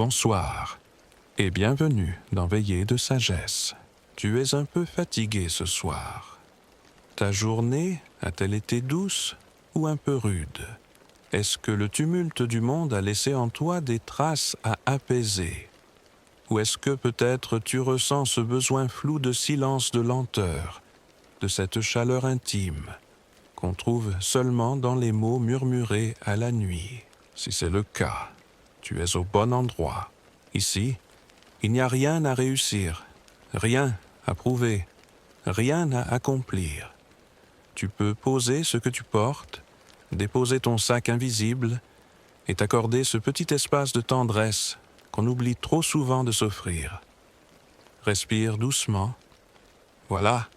Bonsoir et bienvenue dans Veillée de sagesse. Tu es un peu fatigué ce soir. Ta journée a-t-elle été douce ou un peu rude? Est-ce que le tumulte du monde a laissé en toi des traces à apaiser? Ou est-ce que peut-être tu ressens ce besoin flou de silence, de lenteur, de cette chaleur intime qu'on trouve seulement dans les mots murmurés à la nuit? Si c'est le cas, tu es au bon endroit. Ici, il n'y a rien à réussir, rien à prouver, rien à accomplir. Tu peux poser ce que tu portes, déposer ton sac invisible et t'accorder ce petit espace de tendresse qu'on oublie trop souvent de s'offrir. Respire doucement. Voilà.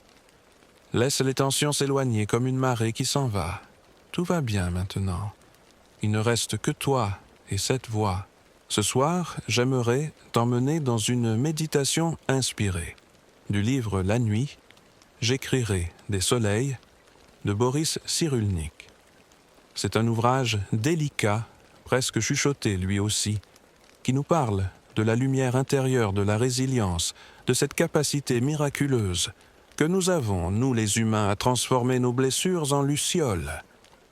Laisse les tensions s'éloigner comme une marée qui s'en va. Tout va bien maintenant. Il ne reste que toi et cette voix. Ce soir, j'aimerais t'emmener dans une méditation inspirée. Du livre La Nuit, j'écrirai des soleils de Boris Cyrulnik. C'est un ouvrage délicat, presque chuchoté lui aussi, qui nous parle de la lumière intérieure, de la résilience, de cette capacité miraculeuse que nous avons, nous les humains, à transformer nos blessures en lucioles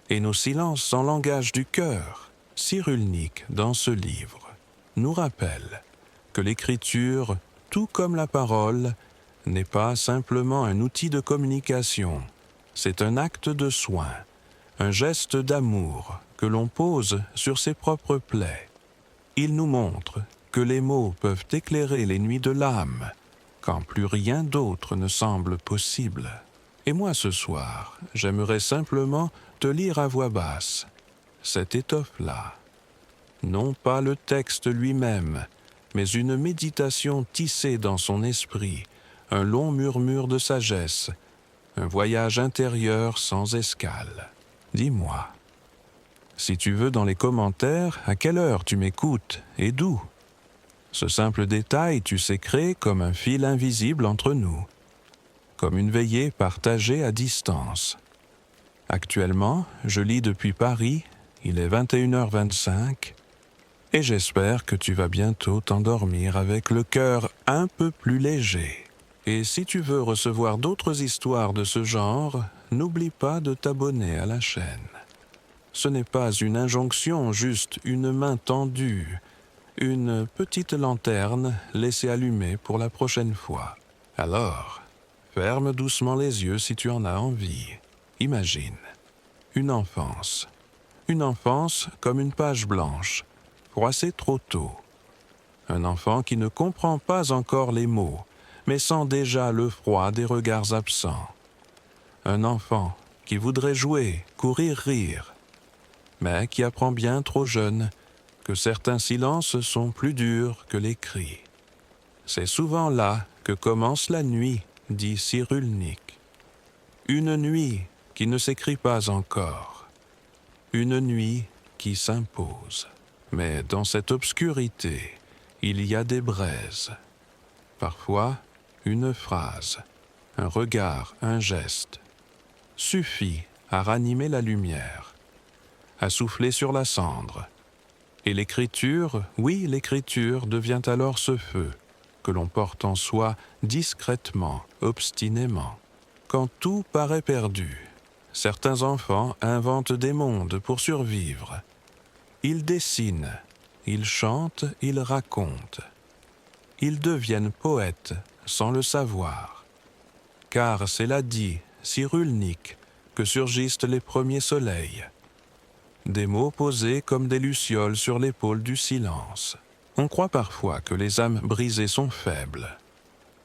et nos silences en langage du cœur. Cyrulnik, dans ce livre, nous rappelle que l'écriture, tout comme la parole, n'est pas simplement un outil de communication. C'est un acte de soin, un geste d'amour que l'on pose sur ses propres plaies. Il nous montre que les mots peuvent éclairer les nuits de l'âme, quand plus rien d'autre ne semble possible. Et moi ce soir, j'aimerais simplement te lire à voix basse cette étoffe-là. Non pas le texte lui-même, mais une méditation tissée dans son esprit, un long murmure de sagesse, un voyage intérieur sans escale. Dis-moi, si tu veux dans les commentaires, à quelle heure tu m'écoutes et d'où? Ce simple détail, tu sais, crée comme un fil invisible entre nous, comme une veillée partagée à distance. Actuellement, je lis depuis Paris, il est 21h25, et j'espère que tu vas bientôt t'endormir avec le cœur un peu plus léger. Et si tu veux recevoir d'autres histoires de ce genre, n'oublie pas de t'abonner à la chaîne. Ce n'est pas une injonction, juste une main tendue, une petite lanterne laissée allumée pour la prochaine fois. Alors, ferme doucement les yeux si tu en as envie. Imagine une enfance comme une page blanche, froissée trop tôt. Un enfant qui ne comprend pas encore les mots, mais sent déjà le froid des regards absents. Un enfant qui voudrait jouer, courir, rire, mais qui apprend bien trop jeune que certains silences sont plus durs que les cris. C'est souvent là que commence la nuit, dit Cyrulnik. Une nuit qui ne s'écrit pas encore. Une nuit qui s'impose. Mais dans cette obscurité, il y a des braises. Parfois, une phrase, un regard, un geste suffit à ranimer la lumière, à souffler sur la cendre. Et l'écriture, oui, l'écriture devient alors ce feu que l'on porte en soi discrètement, obstinément. Quand tout paraît perdu, certains enfants inventent des mondes pour survivre. Ils dessinent, ils chantent, ils racontent. Ils deviennent poètes sans le savoir. Car c'est là dit, Cyrulnik, que surgissent les premiers soleils. Des mots posés comme des lucioles sur l'épaule du silence. On croit parfois que les âmes brisées sont faibles.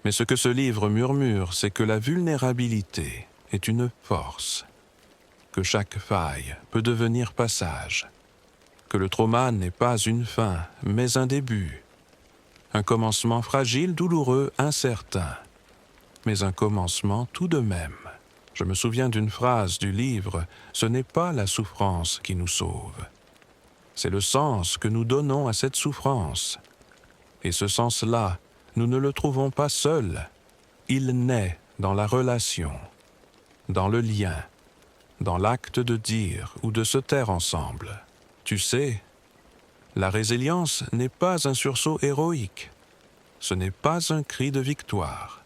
Mais ce que ce livre murmure, c'est que la vulnérabilité est une force, que chaque faille peut devenir passage, que le trauma n'est pas une fin, mais un début, un commencement fragile, douloureux, incertain, mais un commencement tout de même. Je me souviens d'une phrase du livre, « Ce n'est pas la souffrance qui nous sauve. C'est le sens que nous donnons à cette souffrance. Et ce sens-là, nous ne le trouvons pas seul. Il naît dans la relation, dans le lien, dans l'acte de dire ou de se taire ensemble. Tu sais, La résilience n'est pas un sursaut héroïque. Ce n'est pas un cri de victoire.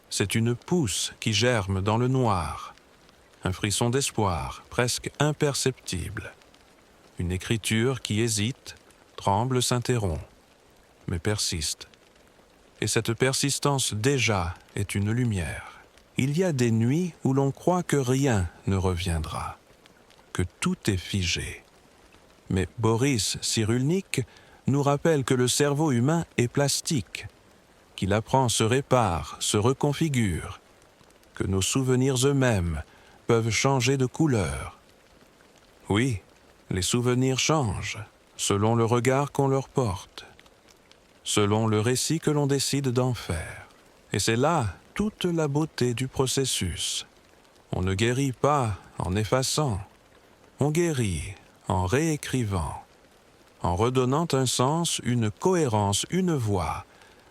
C'est une pousse qui germe dans le noir, un frisson d'espoir presque imperceptible. Une écriture qui hésite, tremble, s'interrompt, mais persiste. Et cette persistance déjà est une lumière. Il y a des nuits où l'on croit que rien ne reviendra, que tout est figé. Mais Boris Cyrulnik nous rappelle que le cerveau humain est plastique, qu'il apprend, se répare, se reconfigure, que nos souvenirs eux-mêmes peuvent changer de couleur. Oui, les souvenirs changent, selon le regard qu'on leur porte, selon le récit que l'on décide d'en faire. Et c'est là toute la beauté du processus. On ne guérit pas en effaçant, on guérit en réécrivant, en redonnant un sens, une cohérence, une voix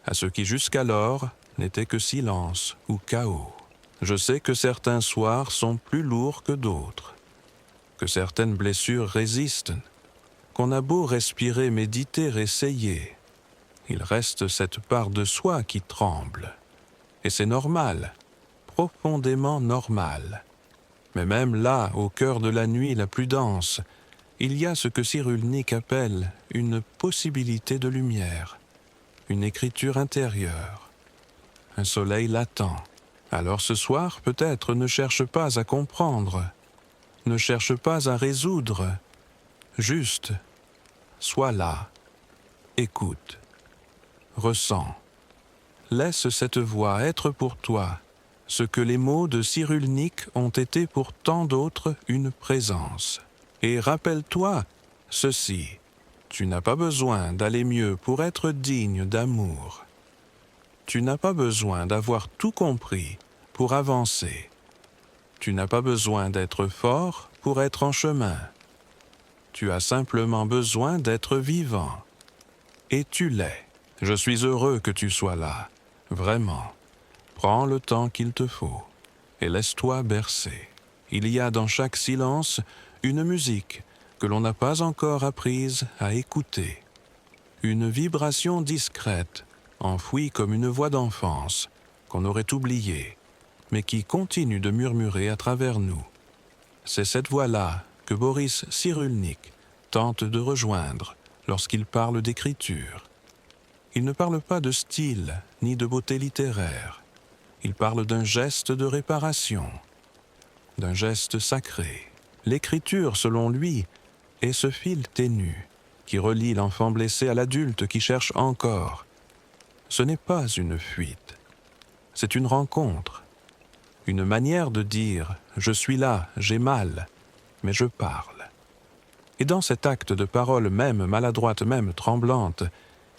à ce qui jusqu'alors n'était que silence ou chaos. Je sais que certains soirs sont plus lourds que d'autres, que certaines blessures résistent, qu'on a beau respirer, méditer, essayer. Il reste cette part de soi qui tremble. Et c'est normal, profondément normal. Mais même là, au cœur de la nuit la plus dense, il y a ce que Cyrulnik appelle une possibilité de lumière, une écriture intérieure, un soleil latent. Alors ce soir, peut-être, ne cherche pas à comprendre, ne cherche pas à résoudre, juste, sois là, écoute, ressens. Laisse cette voix être pour toi ce que les mots de Cyrulnik ont été pour tant d'autres une présence. Et rappelle-toi ceci, tu n'as pas besoin d'aller mieux pour être digne d'amour. Tu n'as pas besoin d'avoir tout compris pour avancer. Tu n'as pas besoin d'être fort pour être en chemin. Tu as simplement besoin d'être vivant. Et tu l'es. Je suis heureux que tu sois là. Vraiment, prends le temps qu'il te faut et laisse-toi bercer. Il y a dans chaque silence une musique que l'on n'a pas encore apprise à écouter. Une vibration discrète, enfouie comme une voix d'enfance, qu'on aurait oubliée, mais qui continue de murmurer à travers nous. C'est cette voix-là que Boris Cyrulnik tente de rejoindre lorsqu'il parle d'écriture. Il ne parle pas de style ni de beauté littéraire. Il parle d'un geste de réparation, d'un geste sacré. L'écriture, selon lui, est ce fil ténu qui relie l'enfant blessé à l'adulte qui cherche encore. Ce n'est pas une fuite, c'est une rencontre, une manière de dire « je suis là, j'ai mal, mais je parle ». Et dans cet acte de parole même maladroite, même tremblante,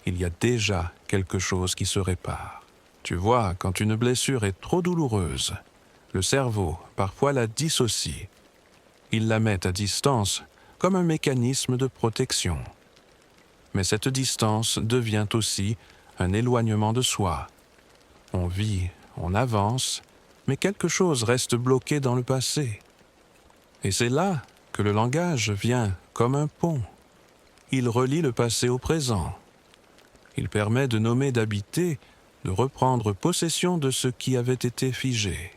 il y a déjà quelque chose qui se répare. Tu vois, quand une blessure est trop douloureuse, le cerveau parfois la dissocie. Il la met à distance comme un mécanisme de protection. Mais cette distance devient aussi un éloignement de soi. On vit, on avance, mais quelque chose reste bloqué dans le passé. Et c'est là que le langage vient comme un pont. Il relie le passé au présent. Il permet de nommer, d'habiter, de reprendre possession de ce qui avait été figé.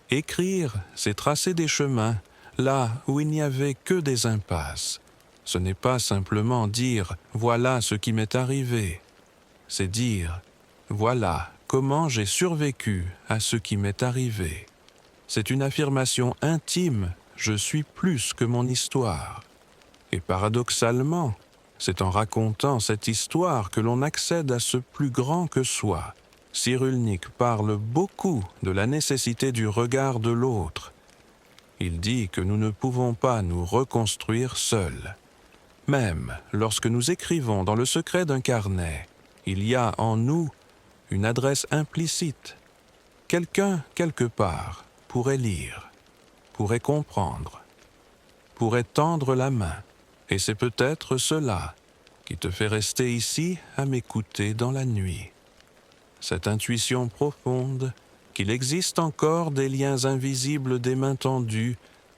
Écrire, c'est tracer des chemins là où il n'y avait que des impasses. Ce n'est pas simplement dire « voilà ce qui m'est arrivé », c'est dire « voilà comment j'ai survécu à ce qui m'est arrivé ». C'est une affirmation intime « je suis plus que mon histoire ». Et paradoxalement, c'est en racontant cette histoire que l'on accède à ce plus grand que soi. Cyrulnik parle beaucoup de la nécessité du regard de l'autre. Il dit que nous ne pouvons pas nous reconstruire seuls. Même lorsque nous écrivons dans le secret d'un carnet, il y a en nous une adresse implicite. Quelqu'un, quelque part, pourrait lire, pourrait comprendre, pourrait tendre la main. Et c'est peut-être cela qui te fait rester ici à m'écouter dans la nuit. Cette intuition profonde qu'il existe encore des liens invisibles, des mains tendues,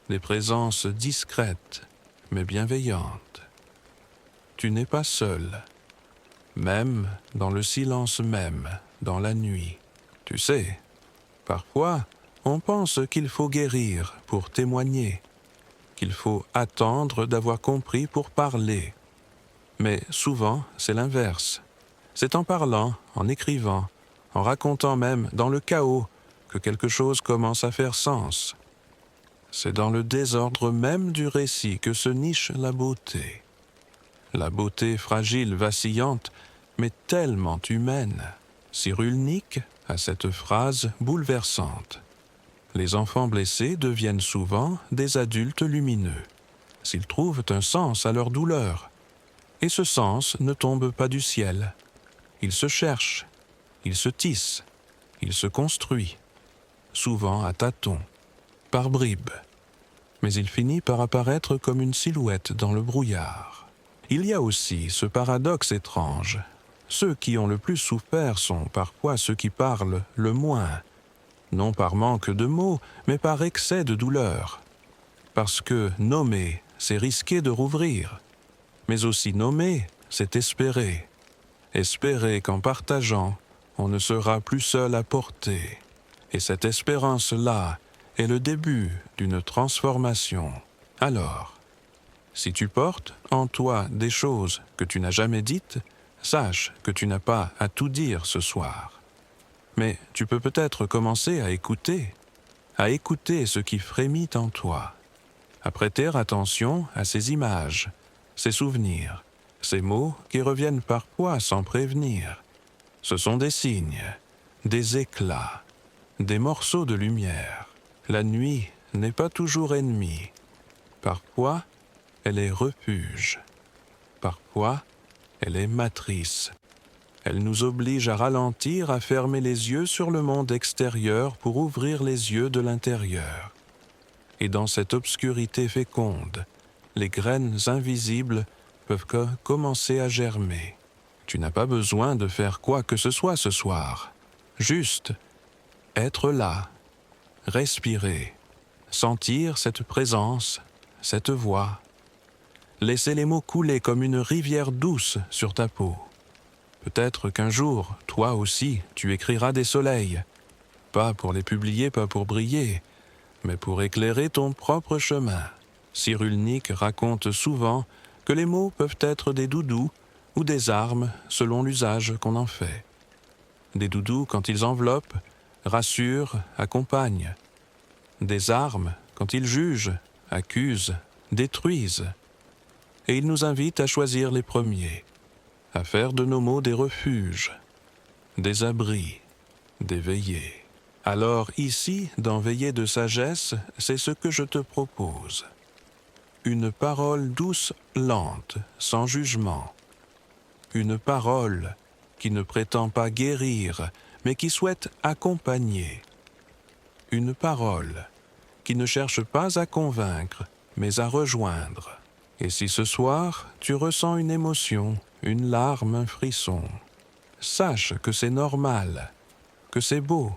des présences discrètes mais bienveillantes. tu n'es pas seul. Même dans le silence même, dans la nuit. Tu sais, parfois, on pense qu'il faut guérir pour témoigner, qu'il faut attendre d'avoir compris pour parler. Mais souvent, c'est l'inverse. C'est en parlant, en écrivant, en racontant même dans le chaos que quelque chose commence à faire sens. C'est dans le désordre même du récit que se niche la beauté. La beauté fragile, vacillante, mais tellement humaine. Cyrulnik a cette phrase bouleversante. Les enfants blessés deviennent souvent des adultes lumineux, s'ils trouvent un sens à leur douleur. Et ce sens ne tombe pas du ciel. Il se cherche, il se tisse, il se construit, souvent à tâtons, par bribes. Mais il finit par apparaître comme une silhouette dans le brouillard. Il y a aussi ce paradoxe étrange. Ceux qui ont le plus souffert sont parfois ceux qui parlent le moins, non par manque de mots, mais par excès de douleur. Parce que nommer, c'est risquer de rouvrir, mais aussi nommer, c'est espérer. Espérer qu'en partageant, on ne sera plus seul à porter. Et cette espérance-là est le début d'une transformation. Alors, si tu portes en toi des choses que tu n'as jamais dites, sache que tu n'as pas à tout dire ce soir. Mais tu peux peut-être commencer à écouter ce qui frémit en toi, à prêter attention à ces images, ces souvenirs, ces mots qui reviennent parfois sans prévenir. Ce sont des signes, des éclats, des morceaux de lumière. La nuit n'est pas toujours ennemie. Parfois, elle est refuge. Parfois, elle est matrice. Elle nous oblige à ralentir, à fermer les yeux sur le monde extérieur pour ouvrir les yeux de l'intérieur. Et dans cette obscurité féconde, les graines invisibles peuvent commencer à germer. Tu n'as pas besoin de faire quoi que ce soit ce soir. Juste être là, respirer, sentir cette présence, cette voix. Laisser les mots couler comme une rivière douce sur ta peau. Peut-être qu'un jour, toi aussi, tu écriras des soleils. Pas pour les publier, pas pour briller, mais pour éclairer ton propre chemin. Cyrulnik raconte souvent que les mots peuvent être des doudous ou des armes selon l'usage qu'on en fait. Des doudous quand ils enveloppent, rassurent, accompagnent. Des armes quand ils jugent, accusent, détruisent. Et il nous invite à choisir les premiers, à faire de nos mots des refuges, des abris, des veillées. Alors ici, dans Veillées de sagesse, c'est ce que je te propose. Une parole douce, lente, sans jugement. Une parole qui ne prétend pas guérir, mais qui souhaite accompagner. Une parole qui ne cherche pas à convaincre, mais à rejoindre. Et si ce soir, tu ressens une émotion, une larme, un frisson, sache que c'est normal, que c'est beau,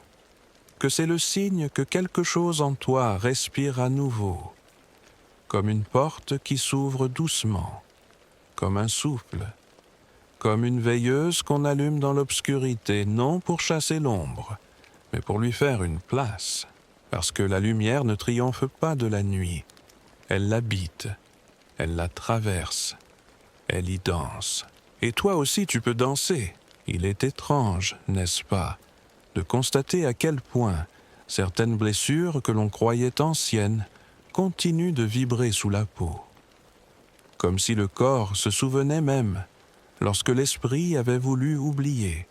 que c'est le signe que quelque chose en toi respire à nouveau, comme une porte qui s'ouvre doucement, comme un souffle, comme une veilleuse qu'on allume dans l'obscurité, non pour chasser l'ombre, mais pour lui faire une place, parce que la lumière ne triomphe pas de la nuit, elle l'habite. Elle la traverse, elle y danse. Et toi aussi tu peux danser. Il est étrange, n'est-ce pas, de constater à quel point certaines blessures que l'on croyait anciennes continuent de vibrer sous la peau. Comme si le corps se souvenait même, lorsque l'esprit avait voulu oublier.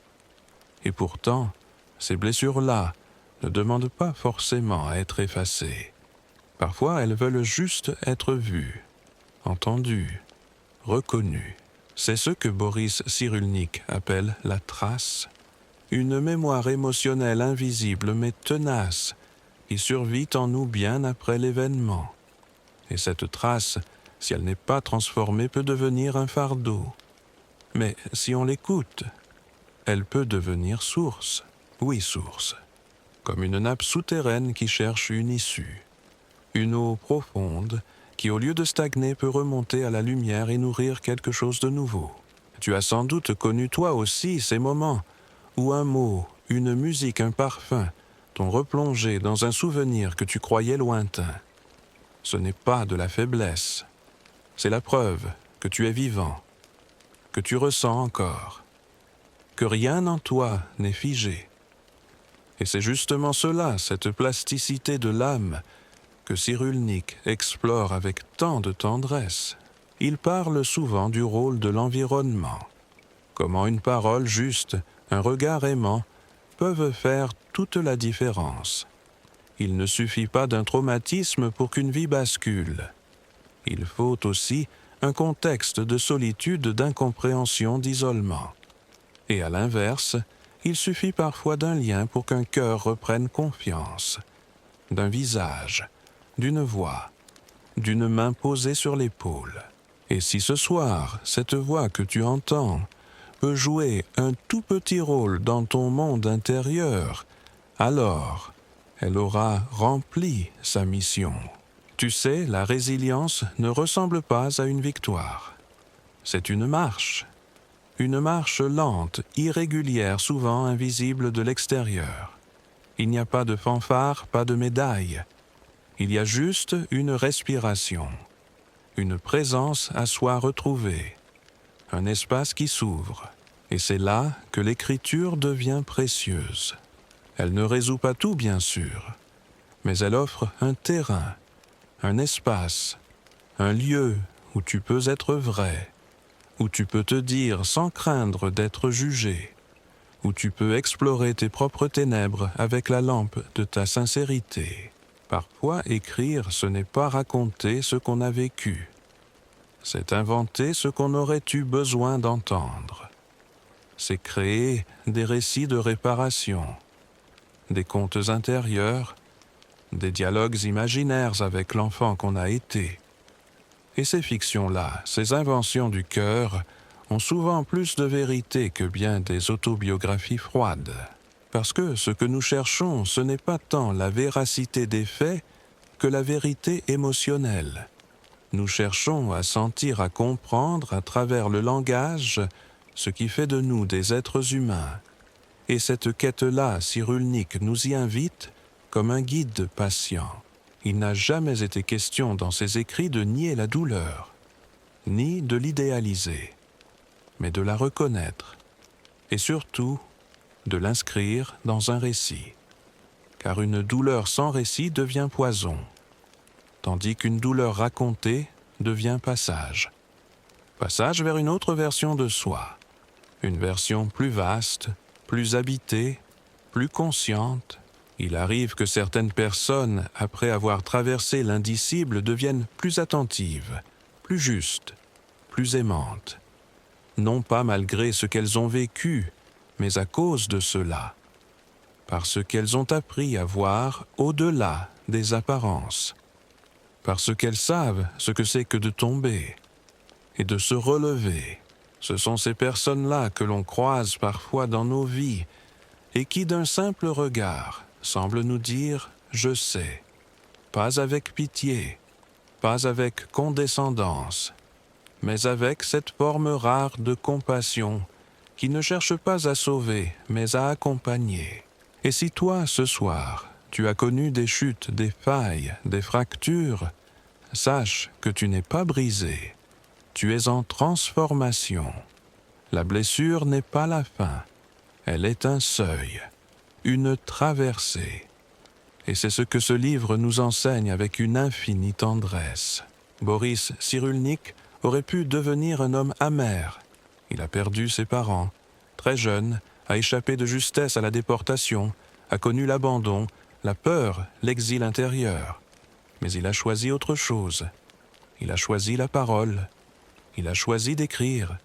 Et pourtant, ces blessures-là ne demandent pas forcément à être effacées. Parfois, elles veulent juste être vues, entendu, reconnu. C'est ce que Boris Cyrulnik appelle la trace, une mémoire émotionnelle invisible mais tenace qui survit en nous bien après l'événement. Et cette trace, si elle n'est pas transformée, peut devenir un fardeau. Mais si on l'écoute, elle peut devenir source, oui source, comme une nappe souterraine qui cherche une issue, une eau profonde qui, au lieu de stagner, peut remonter à la lumière et nourrir quelque chose de nouveau. Tu as sans doute connu toi aussi ces moments où un mot, une musique, un parfum t'ont replongé dans un souvenir que tu croyais lointain. Ce n'est pas de la faiblesse, c'est la preuve que tu es vivant, que tu ressens encore, que rien en toi n'est figé. Et c'est justement cela, cette plasticité de l'âme, que Cyrulnik explore avec tant de tendresse. Il parle souvent du rôle de l'environnement, comment une parole juste, un regard aimant, peuvent faire toute la différence. Il ne suffit pas d'un traumatisme pour qu'une vie bascule. Il faut aussi un contexte de solitude, d'incompréhension, d'isolement. Et à l'inverse, il suffit parfois d'un lien pour qu'un cœur reprenne confiance, d'un visage, d'une voix, d'une main posée sur l'épaule. Et si ce soir, cette voix que tu entends peut jouer un tout petit rôle dans ton monde intérieur, alors elle aura rempli sa mission. Tu sais, la résilience ne ressemble pas à une victoire. C'est une marche lente, irrégulière, souvent invisible de l'extérieur. Il n'y a pas de fanfare, pas de médaille. Il y a juste une respiration, une présence à soi retrouvée, un espace qui s'ouvre. Et c'est là que l'écriture devient précieuse. Elle ne résout pas tout, bien sûr, mais elle offre un terrain, un espace, un lieu où tu peux être vrai, où tu peux te dire sans craindre d'être jugé, où tu peux explorer tes propres ténèbres avec la lampe de ta sincérité. Parfois, écrire, ce n'est pas raconter ce qu'on a vécu, c'est inventer ce qu'on aurait eu besoin d'entendre. C'est créer des récits de réparation, des contes intérieurs, des dialogues imaginaires avec l'enfant qu'on a été. Et ces fictions-là, ces inventions du cœur, ont souvent plus de vérité que bien des autobiographies froides. Parce que ce que nous cherchons, ce n'est pas tant la véracité des faits que la vérité émotionnelle. Nous cherchons à sentir, à comprendre à travers le langage ce qui fait de nous des êtres humains. Et cette quête-là, Cyrulnik nous y invite comme un guide patient. Il n'a jamais été question dans ses écrits de nier la douleur, ni de l'idéaliser, mais de la reconnaître, et surtout de l'inscrire dans un récit. Car une douleur sans récit devient poison, tandis qu'une douleur racontée devient passage. Passage vers une autre version de soi, une version plus vaste, plus habitée, plus consciente. Il arrive que certaines personnes, après avoir traversé l'indicible, deviennent plus attentives, plus justes, plus aimantes. Non pas malgré ce qu'elles ont vécu, mais à cause de cela. Parce qu'elles ont appris à voir au-delà des apparences. Parce qu'elles savent ce que c'est que de tomber et de se relever. Ce sont ces personnes-là que l'on croise parfois dans nos vies et qui, d'un simple regard, semblent nous dire « je sais », pas avec pitié, pas avec condescendance, mais avec cette forme rare de compassion qui ne cherche pas à sauver, mais à accompagner. Et si toi, ce soir, tu as connu des chutes, des failles, des fractures, sache que tu n'es pas brisé, tu es en transformation. La blessure n'est pas la fin, elle est un seuil, une traversée. Et c'est ce que ce livre nous enseigne avec une infinie tendresse. Boris Cyrulnik aurait pu devenir un homme amer. Il a perdu ses parents. Très jeune, a échappé de justesse à la déportation, a connu l'abandon, la peur, l'exil intérieur. Mais il a choisi autre chose. Il a choisi la parole. Il a choisi d'écrire.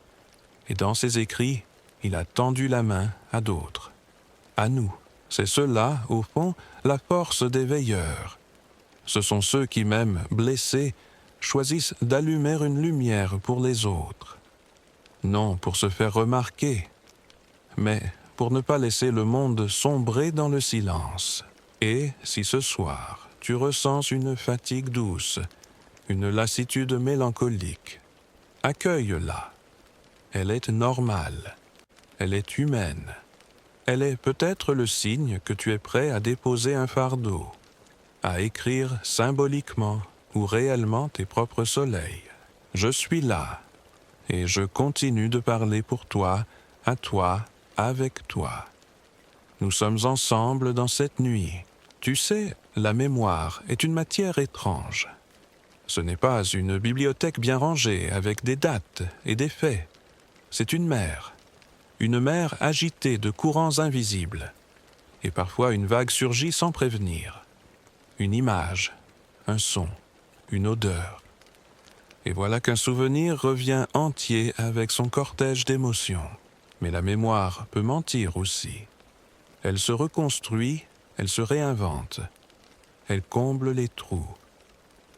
Et dans ses écrits, il a tendu la main à d'autres. À nous. C'est cela, au fond, la force des veilleurs. Ce sont ceux qui, même blessés, choisissent d'allumer une lumière pour les autres. Non pour se faire remarquer, mais pour ne pas laisser le monde sombrer dans le silence. Et si ce soir, tu ressens une fatigue douce, une lassitude mélancolique. Accueille-la. Elle est normale. Elle est humaine. Elle est peut-être le signe que tu es prêt à déposer un fardeau, à écrire symboliquement ou réellement tes propres soleils. Je suis là, et je continue de parler pour toi, à toi, avec toi. Nous sommes ensemble dans cette nuit. Tu sais, la mémoire est une matière étrange. Ce n'est pas une bibliothèque bien rangée avec des dates et des faits. C'est une mer agitée de courants invisibles. Et parfois une vague surgit sans prévenir. Une image, un son, une odeur. Et voilà qu'un souvenir revient entier avec son cortège d'émotions. Mais la mémoire peut mentir aussi. Elle se reconstruit, elle se réinvente. Elle comble les trous.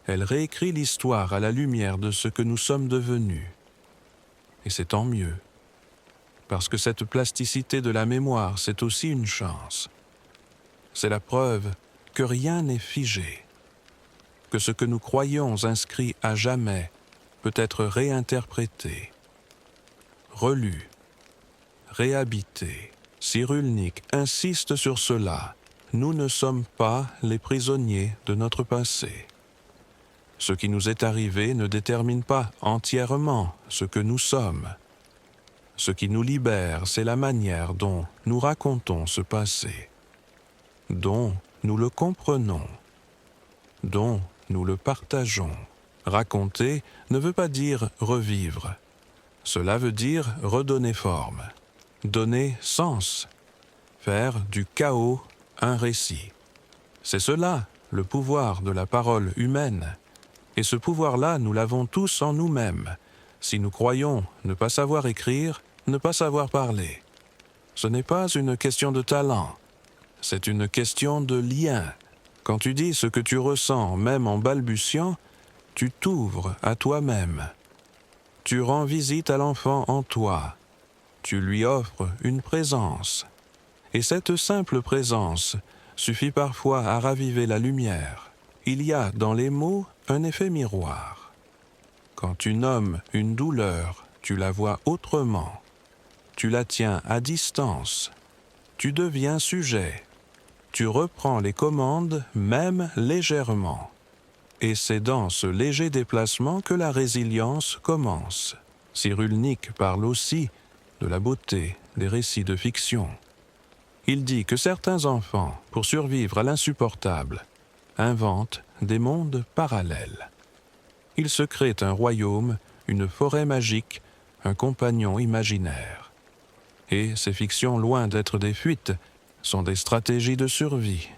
Elle réécrit l'histoire à la lumière de ce que nous sommes devenus. Et c'est tant mieux. Parce que cette plasticité de la mémoire, c'est aussi une chance. C'est la preuve que rien n'est figé. Que ce que nous croyons inscrit à jamais peut être réinterprété, relu, réhabité. Cyrulnik insiste sur cela. Nous ne sommes pas les prisonniers de notre passé. Ce qui nous est arrivé ne détermine pas entièrement ce que nous sommes. Ce qui nous libère, c'est la manière dont nous racontons ce passé, dont nous le comprenons, dont nous le partageons. Raconter ne veut pas dire revivre. Cela veut dire redonner forme, donner sens, faire du chaos un récit. C'est cela, le pouvoir de la parole humaine. Et ce pouvoir-là, nous l'avons tous en nous-mêmes, si nous croyons ne pas savoir écrire, ne pas savoir parler. Ce n'est pas une question de talent, c'est une question de lien. Quand tu dis ce que tu ressens, même en balbutiant, tu t'ouvres à toi-même. Tu rends visite à l'enfant en toi. Tu lui offres une présence. Et cette simple présence suffit parfois à raviver la lumière. Il y a dans les mots un effet miroir. Quand tu nommes une douleur, tu la vois autrement. Tu la tiens à distance. Tu deviens sujet. Tu reprends les commandes, même légèrement. Et c'est dans ce léger déplacement que la résilience commence. Cyrulnik parle aussi de la beauté des récits de fiction. Il dit que certains enfants, pour survivre à l'insupportable, inventent des mondes parallèles. Ils se créent un royaume, une forêt magique, un compagnon imaginaire. Et ces fictions, loin d'être des fuites, sont des stratégies de survie,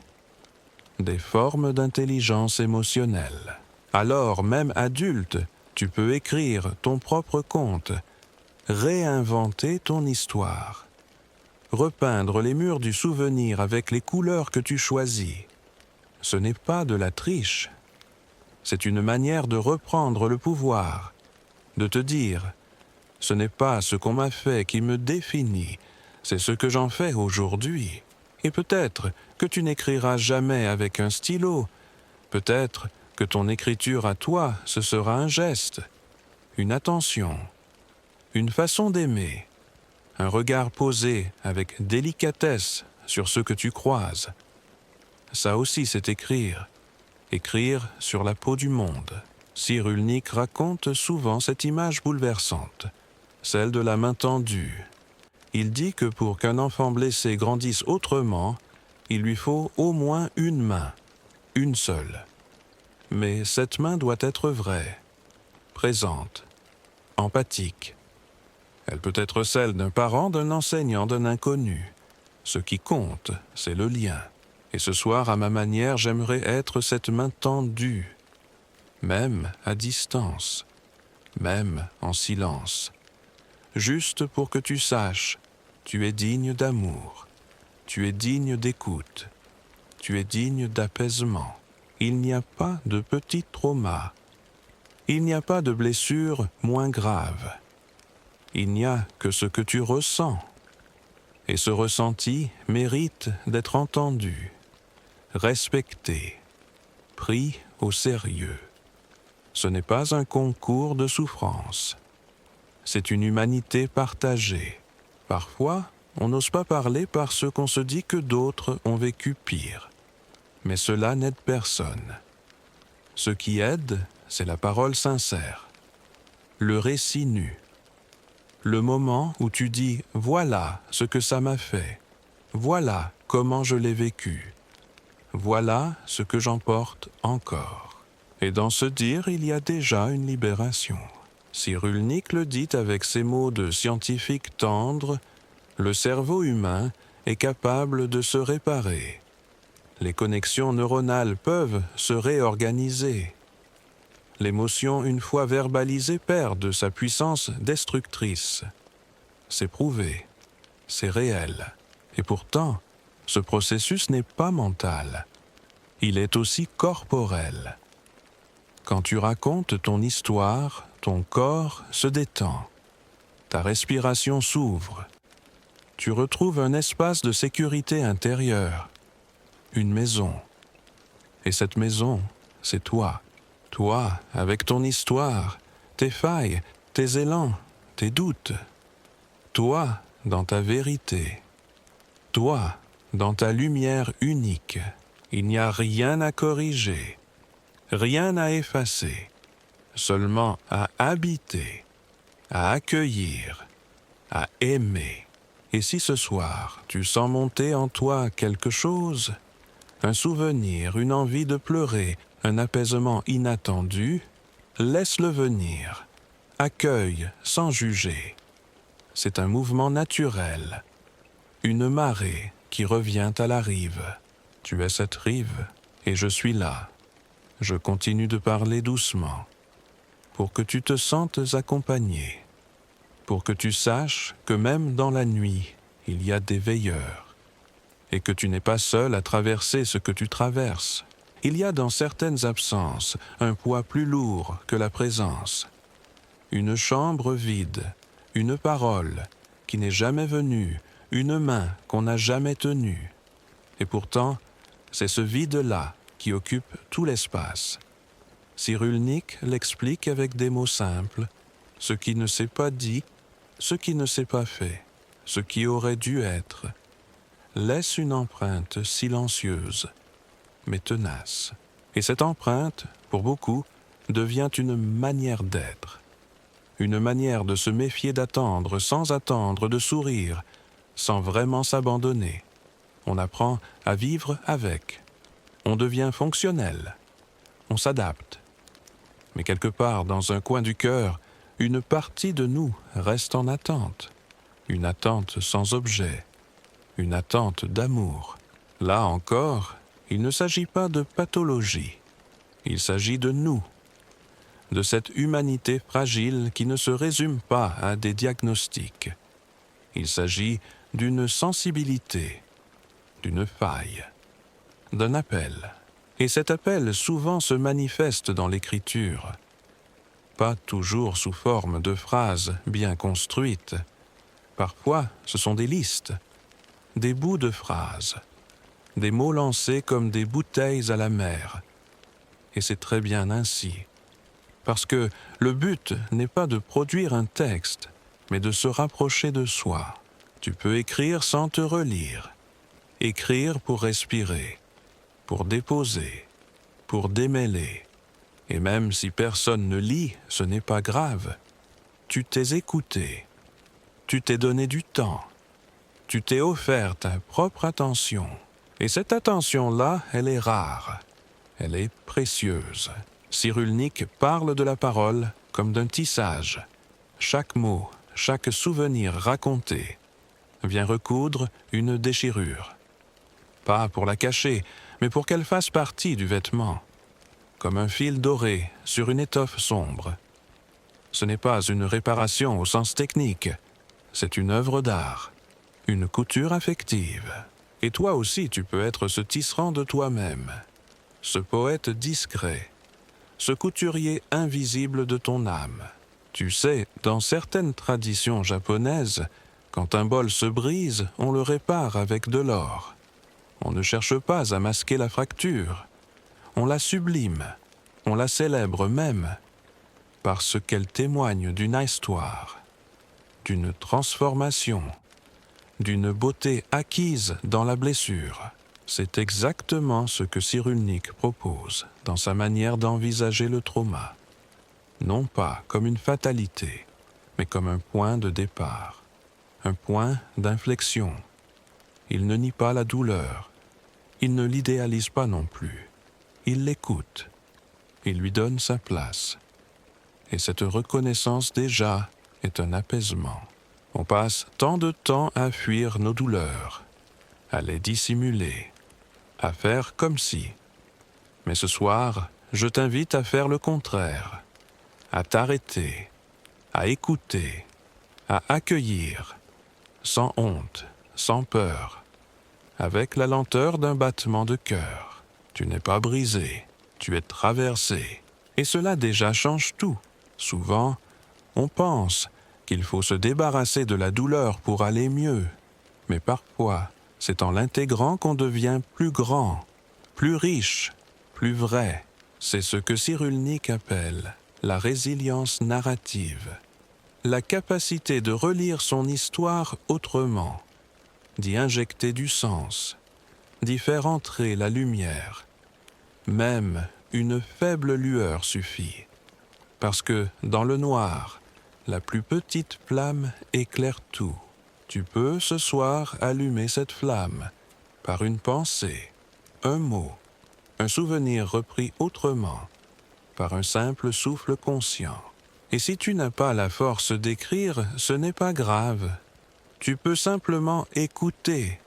des formes d'intelligence émotionnelle. Alors, même adulte, tu peux écrire ton propre conte, réinventer ton histoire, repeindre les murs du souvenir avec les couleurs que tu choisis. Ce n'est pas de la triche, c'est une manière de reprendre le pouvoir, de te dire « ce n'est pas ce qu'on m'a fait qui me définit, c'est ce que j'en fais aujourd'hui ». Et peut-être que tu n'écriras jamais avec un stylo, peut-être que ton écriture à toi, ce sera un geste, une attention, une façon d'aimer, un regard posé avec délicatesse sur ce que tu croises. Ça aussi, c'est écrire sur la peau du monde. Cyrulnik raconte souvent cette image bouleversante, celle de la main tendue. Il dit que pour qu'un enfant blessé grandisse autrement, il lui faut au moins une main, une seule. Mais cette main doit être vraie, présente, empathique. Elle peut être celle d'un parent, d'un enseignant, d'un inconnu. Ce qui compte, c'est le lien. Et ce soir, à ma manière, j'aimerais être cette main tendue, même à distance, même en silence. Juste pour que tu saches, tu es digne d'amour, tu es digne d'écoute, tu es digne d'apaisement. Il n'y a pas de petits traumas, il n'y a pas de blessures moins graves. Il n'y a que ce que tu ressens. Et ce ressenti mérite d'être entendu, respecté, pris au sérieux. Ce n'est pas un concours de souffrance. C'est une humanité partagée. Parfois, on n'ose pas parler parce qu'on se dit que d'autres ont vécu pire. Mais cela n'aide personne. Ce qui aide, c'est la parole sincère, le récit nu, le moment où tu dis « voilà ce que ça m'a fait, voilà comment je l'ai vécu, voilà ce que j'en porte encore ». Et dans ce dire, il y a déjà une libération. Cyrulnik le dit avec ces mots de scientifique tendre, le cerveau humain est capable de se réparer. Les connexions neuronales peuvent se réorganiser. L'émotion, une fois verbalisée, perd de sa puissance destructrice. C'est prouvé, c'est réel. Et pourtant, ce processus n'est pas mental. Il est aussi corporel. Quand tu racontes ton histoire, ton corps se détend. Ta respiration s'ouvre. Tu retrouves un espace de sécurité intérieure, une maison. Et cette maison, c'est toi. Toi, avec ton histoire, tes failles, tes élans, tes doutes. Toi, dans ta vérité. Toi, dans ta lumière unique. Il n'y a rien à corriger, rien à effacer, seulement à habiter, à accueillir, à aimer. Et si ce soir, tu sens monter en toi quelque chose, un souvenir, une envie de pleurer, un apaisement inattendu, laisse-le venir. Accueille sans juger. C'est un mouvement naturel, une marée qui revient à la rive. Tu es cette rive et je suis là. Je continue de parler doucement pour que tu te sentes accompagné, pour que tu saches que même dans la nuit, il y a des veilleurs et que tu n'es pas seul à traverser ce que tu traverses. Il y a dans certaines absences un poids plus lourd que la présence. Une chambre vide, une parole qui n'est jamais venue, une main qu'on n'a jamais tenue. Et pourtant, c'est ce vide-là qui occupe tout l'espace. Cyrulnik l'explique avec des mots simples, ce qui ne s'est pas dit, ce qui ne s'est pas fait, ce qui aurait dû être. Laisse une empreinte silencieuse, mais tenace. Et cette empreinte, pour beaucoup, devient une manière d'être. Une manière de se méfier d'attendre, sans attendre, de sourire, sans vraiment s'abandonner. On apprend à vivre avec. On devient fonctionnel. On s'adapte. Mais quelque part, dans un coin du cœur, une partie de nous reste en attente. Une attente sans objet. Une attente d'amour. Là encore, il ne s'agit pas de pathologie. Il s'agit de nous. De cette humanité fragile qui ne se résume pas à des diagnostics. Il s'agit d'une sensibilité, d'une faille, d'un appel. Et cet appel souvent se manifeste dans l'écriture. Pas toujours sous forme de phrases bien construites. Parfois, ce sont des listes, des bouts de phrases, des mots lancés comme des bouteilles à la mer. Et c'est très bien ainsi. Parce que le but n'est pas de produire un texte, mais de se rapprocher de soi. Tu peux écrire sans te relire. Écrire pour respirer, pour déposer, pour démêler. Et même si personne ne lit, ce n'est pas grave. Tu t'es écouté. Tu t'es donné du temps. Tu t'es offert ta propre attention. Et cette attention-là, elle est rare. Elle est précieuse. Cyrulnik parle de la parole comme d'un tissage. Chaque mot, chaque souvenir raconté vient recoudre une déchirure. Pas pour la cacher, mais pour qu'elle fasse partie du vêtement, comme un fil doré sur une étoffe sombre. Ce n'est pas une réparation au sens technique, c'est une œuvre d'art, une couture affective. Et toi aussi tu peux être ce tisserand de toi-même, ce poète discret, ce couturier invisible de ton âme. Tu sais, dans certaines traditions japonaises, quand un bol se brise, on le répare avec de l'or. On ne cherche pas à masquer la fracture, on la sublime. On la célèbre même parce qu'elle témoigne d'une histoire, d'une transformation, d'une beauté acquise dans la blessure. C'est exactement ce que Cyrulnik propose dans sa manière d'envisager le trauma. Non pas comme une fatalité, mais comme un point de départ, un point d'inflexion. Il ne nie pas la douleur, il ne l'idéalise pas non plus. Il l'écoute, il lui donne sa place. Et cette reconnaissance déjà est un apaisement. On passe tant de temps à fuir nos douleurs, à les dissimuler, à faire comme si. Mais ce soir, je t'invite à faire le contraire, à t'arrêter, à écouter, à accueillir, sans honte, sans peur, avec la lenteur d'un battement de cœur. Tu n'es pas brisé, tu es traversé, et cela déjà change tout. Souvent, on pense qu'il faut se débarrasser de la douleur pour aller mieux, mais parfois, c'est en l'intégrant qu'on devient plus grand, plus riche, plus vrai. C'est ce que Cyrulnik appelle la résilience narrative, la capacité de relire son histoire autrement, d'y injecter du sens, d'y faire entrer la lumière. Même une faible lueur suffit, parce que dans le noir, la plus petite flamme éclaire tout. Tu peux ce soir allumer cette flamme par une pensée, un mot, un souvenir repris autrement, par un simple souffle conscient. Et si tu n'as pas la force d'écrire, ce n'est pas grave. Tu peux simplement écouter,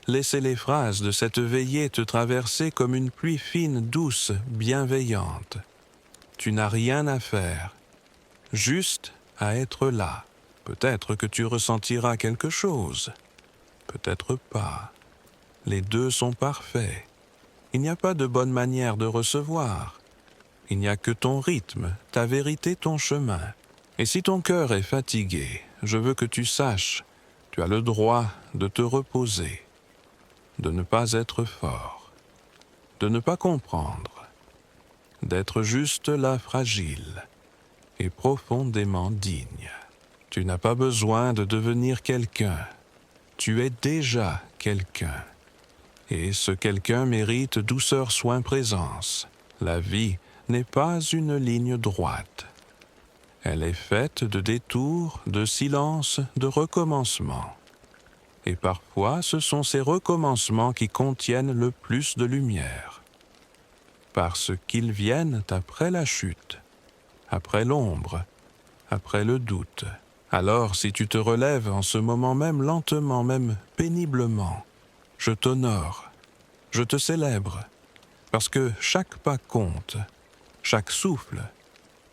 laisser les phrases de cette veillée te traverser comme une pluie fine, douce, bienveillante. Tu n'as rien à faire, juste à être là. Peut-être que tu ressentiras quelque chose, peut-être pas. Les deux sont parfaits. Il n'y a pas de bonne manière de recevoir. Il n'y a que ton rythme, ta vérité, ton chemin. Et si ton cœur est fatigué, je veux que tu saches, tu as le droit de te reposer, de ne pas être fort, de ne pas comprendre, d'être juste là fragile et profondément digne. Tu n'as pas besoin de devenir quelqu'un. Tu es déjà quelqu'un. Et ce quelqu'un mérite douceur, soin, présence. La vie n'est pas une ligne droite. Elle est faite de détours, de silences, de recommencements. Et parfois, ce sont ces recommencements qui contiennent le plus de lumière. Parce qu'ils viennent après la chute, après l'ombre, après le doute. Alors, si tu te relèves en ce moment même, lentement, même péniblement, je t'honore, je te célèbre, parce que chaque pas compte, chaque souffle,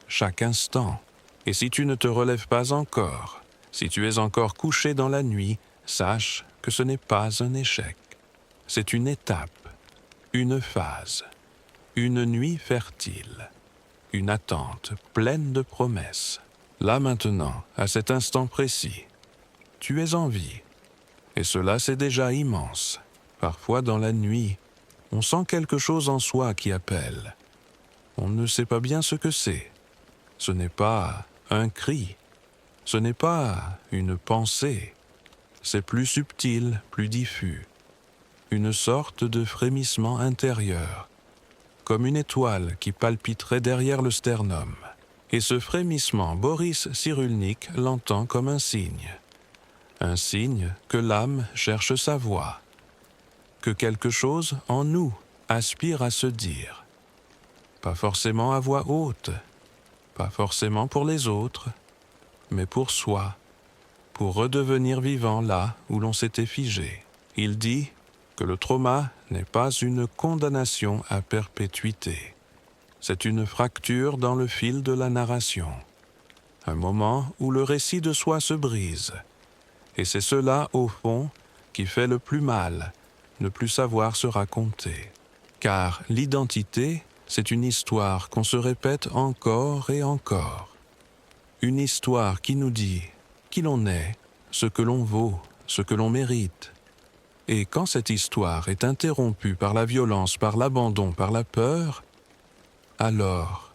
chaque instant. Et si tu ne te relèves pas encore, si tu es encore couché dans la nuit, sache que ce n'est pas un échec. C'est une étape, une phase, une nuit fertile, une attente pleine de promesses. Là maintenant, à cet instant précis, tu es en vie, et cela c'est déjà immense. Parfois dans la nuit, on sent quelque chose en soi qui appelle. On ne sait pas bien ce que c'est. Ce n'est pas un cri, ce n'est pas une pensée. C'est plus subtil, plus diffus. Une sorte de frémissement intérieur, comme une étoile qui palpiterait derrière le sternum. Et ce frémissement, Boris Cyrulnik l'entend comme un signe que l'âme cherche sa voix, que quelque chose en nous aspire à se dire. Pas forcément à voix haute, pas forcément pour les autres, mais pour soi, pour redevenir vivant là où l'on s'était figé. Il dit que le trauma n'est pas une condamnation à perpétuité. C'est une fracture dans le fil de la narration, un moment où le récit de soi se brise. Et c'est cela, au fond, qui fait le plus mal, ne plus savoir se raconter. Car l'identité, c'est une histoire qu'on se répète encore et encore. Une histoire qui nous dit qui l'on est, ce que l'on vaut, ce que l'on mérite. Et quand cette histoire est interrompue par la violence, par l'abandon, par la peur, Alors,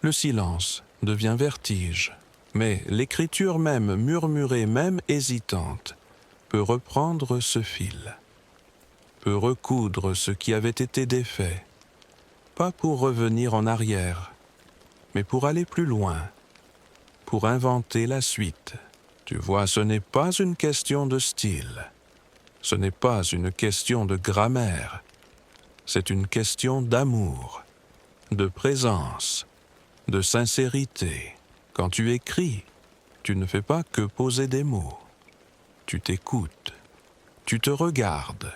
le silence devient vertige, mais l'écriture même murmurée, même hésitante, peut reprendre ce fil, peut recoudre ce qui avait été défait, pas pour revenir en arrière, mais pour aller plus loin, pour inventer la suite. Tu vois, ce n'est pas une question de style, ce n'est pas une question de grammaire, c'est une question d'amour, de présence, de sincérité. Quand tu écris, tu ne fais pas que poser des mots. Tu t'écoutes, tu te regardes,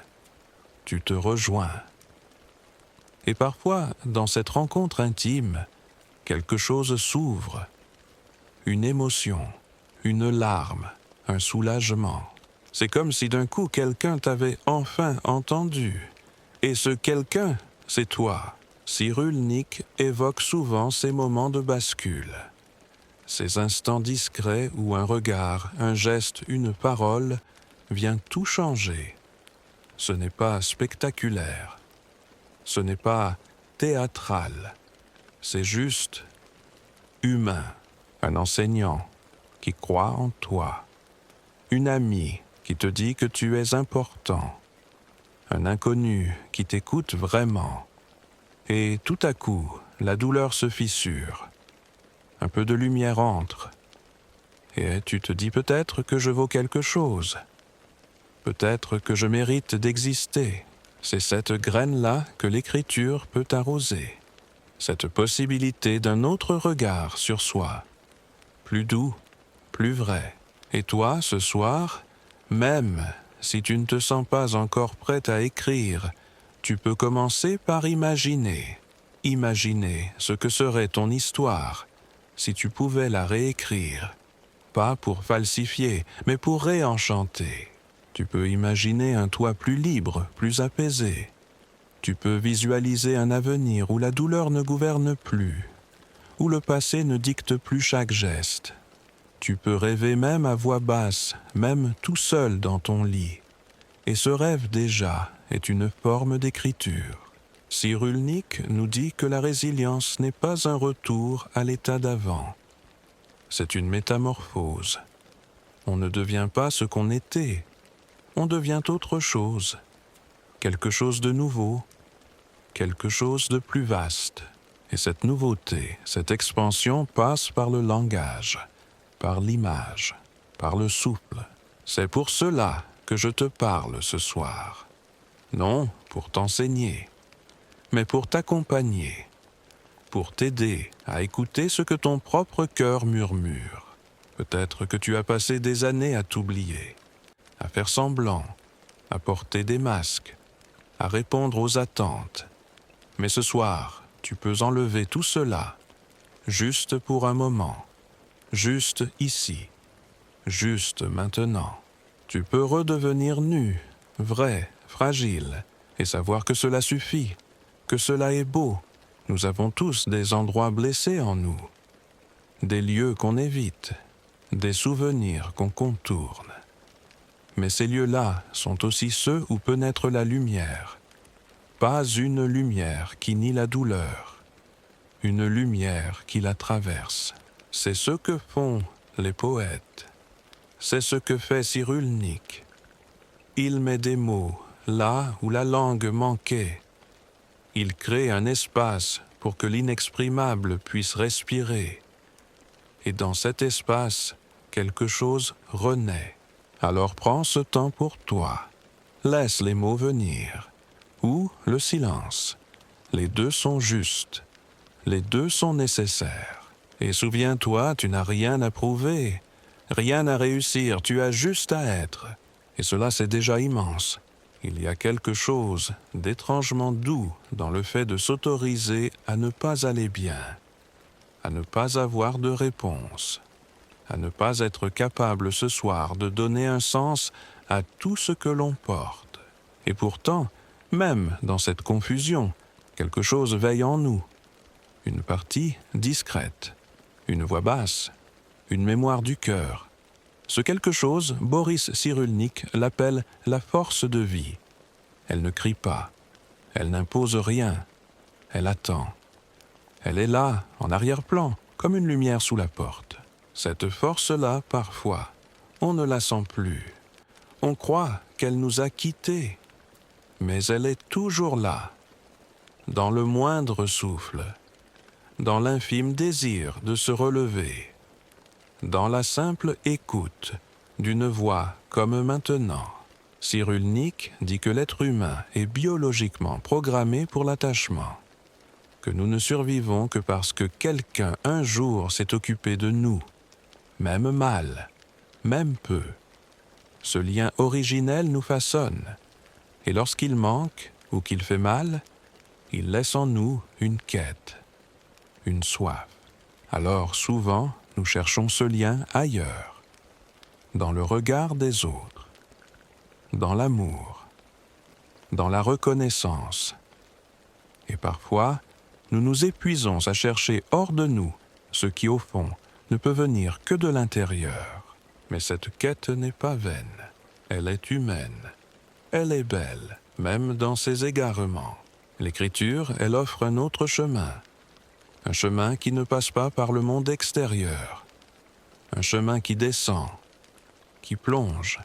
tu te rejoins. Et parfois, dans cette rencontre intime, quelque chose s'ouvre, une émotion, une larme, un soulagement. C'est comme si d'un coup quelqu'un t'avait enfin entendu. Et ce quelqu'un, c'est toi. Cyrulnik évoque souvent ces moments de bascule, ces instants discrets où un regard, un geste, une parole vient tout changer. Ce n'est pas spectaculaire, ce n'est pas théâtral, c'est juste humain. Un enseignant qui croit en toi, une amie qui te dit que tu es important, un inconnu qui t'écoute vraiment. Et tout à coup, la douleur se fissure, un peu de lumière entre, et tu te dis peut-être que je vaux quelque chose, peut-être que je mérite d'exister. C'est cette graine-là que l'écriture peut arroser, cette possibilité d'un autre regard sur soi, plus doux, plus vrai. Et toi, ce soir, même si tu ne te sens pas encore prête à écrire, tu peux commencer par imaginer. Imaginer ce que serait ton histoire si tu pouvais la réécrire. Pas pour falsifier, mais pour réenchanter. Tu peux imaginer un toi plus libre, plus apaisé. Tu peux visualiser un avenir où la douleur ne gouverne plus, où le passé ne dicte plus chaque geste. Tu peux rêver même à voix basse, même tout seul dans ton lit. Et ce rêve déjà est une forme d'écriture. Cyrulnik nous dit que la résilience n'est pas un retour à l'état d'avant. C'est une métamorphose. On ne devient pas ce qu'on était. On devient autre chose. Quelque chose de nouveau. Quelque chose de plus vaste. Et cette nouveauté, cette expansion passe par le langage, par l'image, par le souffle. C'est pour cela que je te parle ce soir. Non pour t'enseigner, mais pour t'accompagner, pour t'aider à écouter ce que ton propre cœur murmure. Peut-être que tu as passé des années à t'oublier, à faire semblant, à porter des masques, à répondre aux attentes. Mais ce soir, tu peux enlever tout cela, juste pour un moment, juste ici, juste maintenant. Tu peux redevenir nu, vrai, fragile, et savoir que cela suffit, que cela est beau. Nous avons tous des endroits blessés en nous, des lieux qu'on évite, des souvenirs qu'on contourne. Mais ces lieux-là sont aussi ceux où peut naître la lumière. Pas une lumière qui nie la douleur, une lumière qui la traverse. C'est ce que font les poètes. C'est ce que fait Cyrulnik. Il met des mots là où la langue manquait. Il crée un espace pour que l'inexprimable puisse respirer. Et dans cet espace, quelque chose renaît. Alors prends ce temps pour toi. Laisse les mots venir. Ou le silence. Les deux sont justes. Les deux sont nécessaires. Et souviens-toi, tu n'as rien à prouver, rien à réussir, tu as juste à être. Et cela, c'est déjà immense. Il y a quelque chose d'étrangement doux dans le fait de s'autoriser à ne pas aller bien, à ne pas avoir de réponse, à ne pas être capable ce soir de donner un sens à tout ce que l'on porte. Et pourtant, même dans cette confusion, quelque chose veille en nous. Une partie discrète, une voix basse, une mémoire du cœur. Ce quelque chose, Boris Cyrulnik l'appelle la force de vie. Elle ne crie pas, elle n'impose rien, elle attend. Elle est là, en arrière-plan, comme une lumière sous la porte. Cette force-là, parfois, on ne la sent plus. On croit qu'elle nous a quittés, mais elle est toujours là, dans le moindre souffle, dans l'infime désir de se relever, dans la simple écoute d'une voix comme maintenant. Cyrulnik dit que l'être humain est biologiquement programmé pour l'attachement, que nous ne survivons que parce que quelqu'un un jour s'est occupé de nous, même mal, même peu. Ce lien originel nous façonne, et lorsqu'il manque ou qu'il fait mal, il laisse en nous une quête, une soif. Alors souvent, nous cherchons ce lien ailleurs, dans le regard des autres, dans l'amour, dans la reconnaissance. Et parfois, nous nous épuisons à chercher hors de nous ce qui, au fond, ne peut venir que de l'intérieur. Mais cette quête n'est pas vaine, elle est humaine, elle est belle, même dans ses égarements. L'Écriture, elle offre un autre chemin, un chemin qui ne passe pas par le monde extérieur, un chemin qui descend, qui plonge,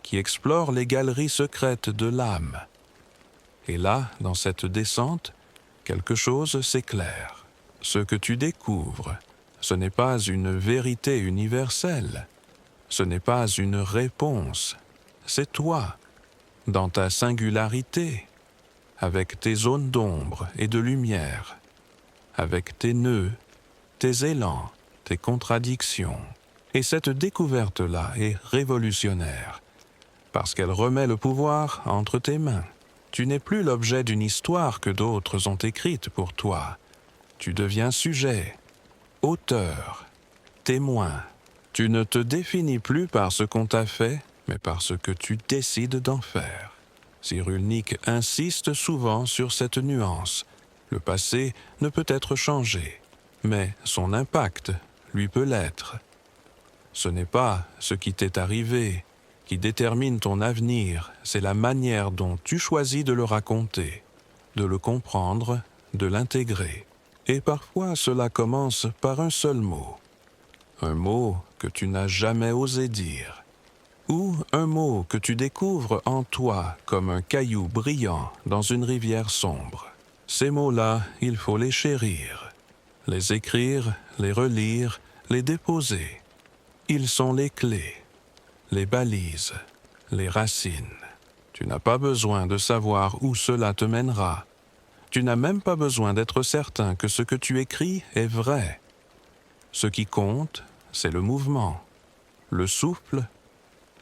qui explore les galeries secrètes de l'âme. Et là, dans cette descente, quelque chose s'éclaire. Ce que tu découvres, ce n'est pas une vérité universelle, ce n'est pas une réponse, c'est toi, dans ta singularité, avec tes zones d'ombre et de lumière, avec tes nœuds, tes élans, tes contradictions. Et cette découverte-là est révolutionnaire, parce qu'elle remet le pouvoir entre tes mains. Tu n'es plus l'objet d'une histoire que d'autres ont écrite pour toi. Tu deviens sujet, auteur, témoin. Tu ne te définis plus par ce qu'on t'a fait, mais par ce que tu décides d'en faire. Cyrulnik insiste souvent sur cette nuance. Le passé ne peut être changé, mais son impact lui peut l'être. Ce n'est pas ce qui t'est arrivé qui détermine ton avenir, c'est la manière dont tu choisis de le raconter, de le comprendre, de l'intégrer. Et parfois cela commence par un seul mot. Un mot que tu n'as jamais osé dire. Ou un mot que tu découvres en toi comme un caillou brillant dans une rivière sombre. Ces mots-là, il faut les chérir, les écrire, les relire, les déposer. Ils sont les clés, les balises, les racines. Tu n'as pas besoin de savoir où cela te mènera. Tu n'as même pas besoin d'être certain que ce que tu écris est vrai. Ce qui compte, c'est le mouvement, le souffle,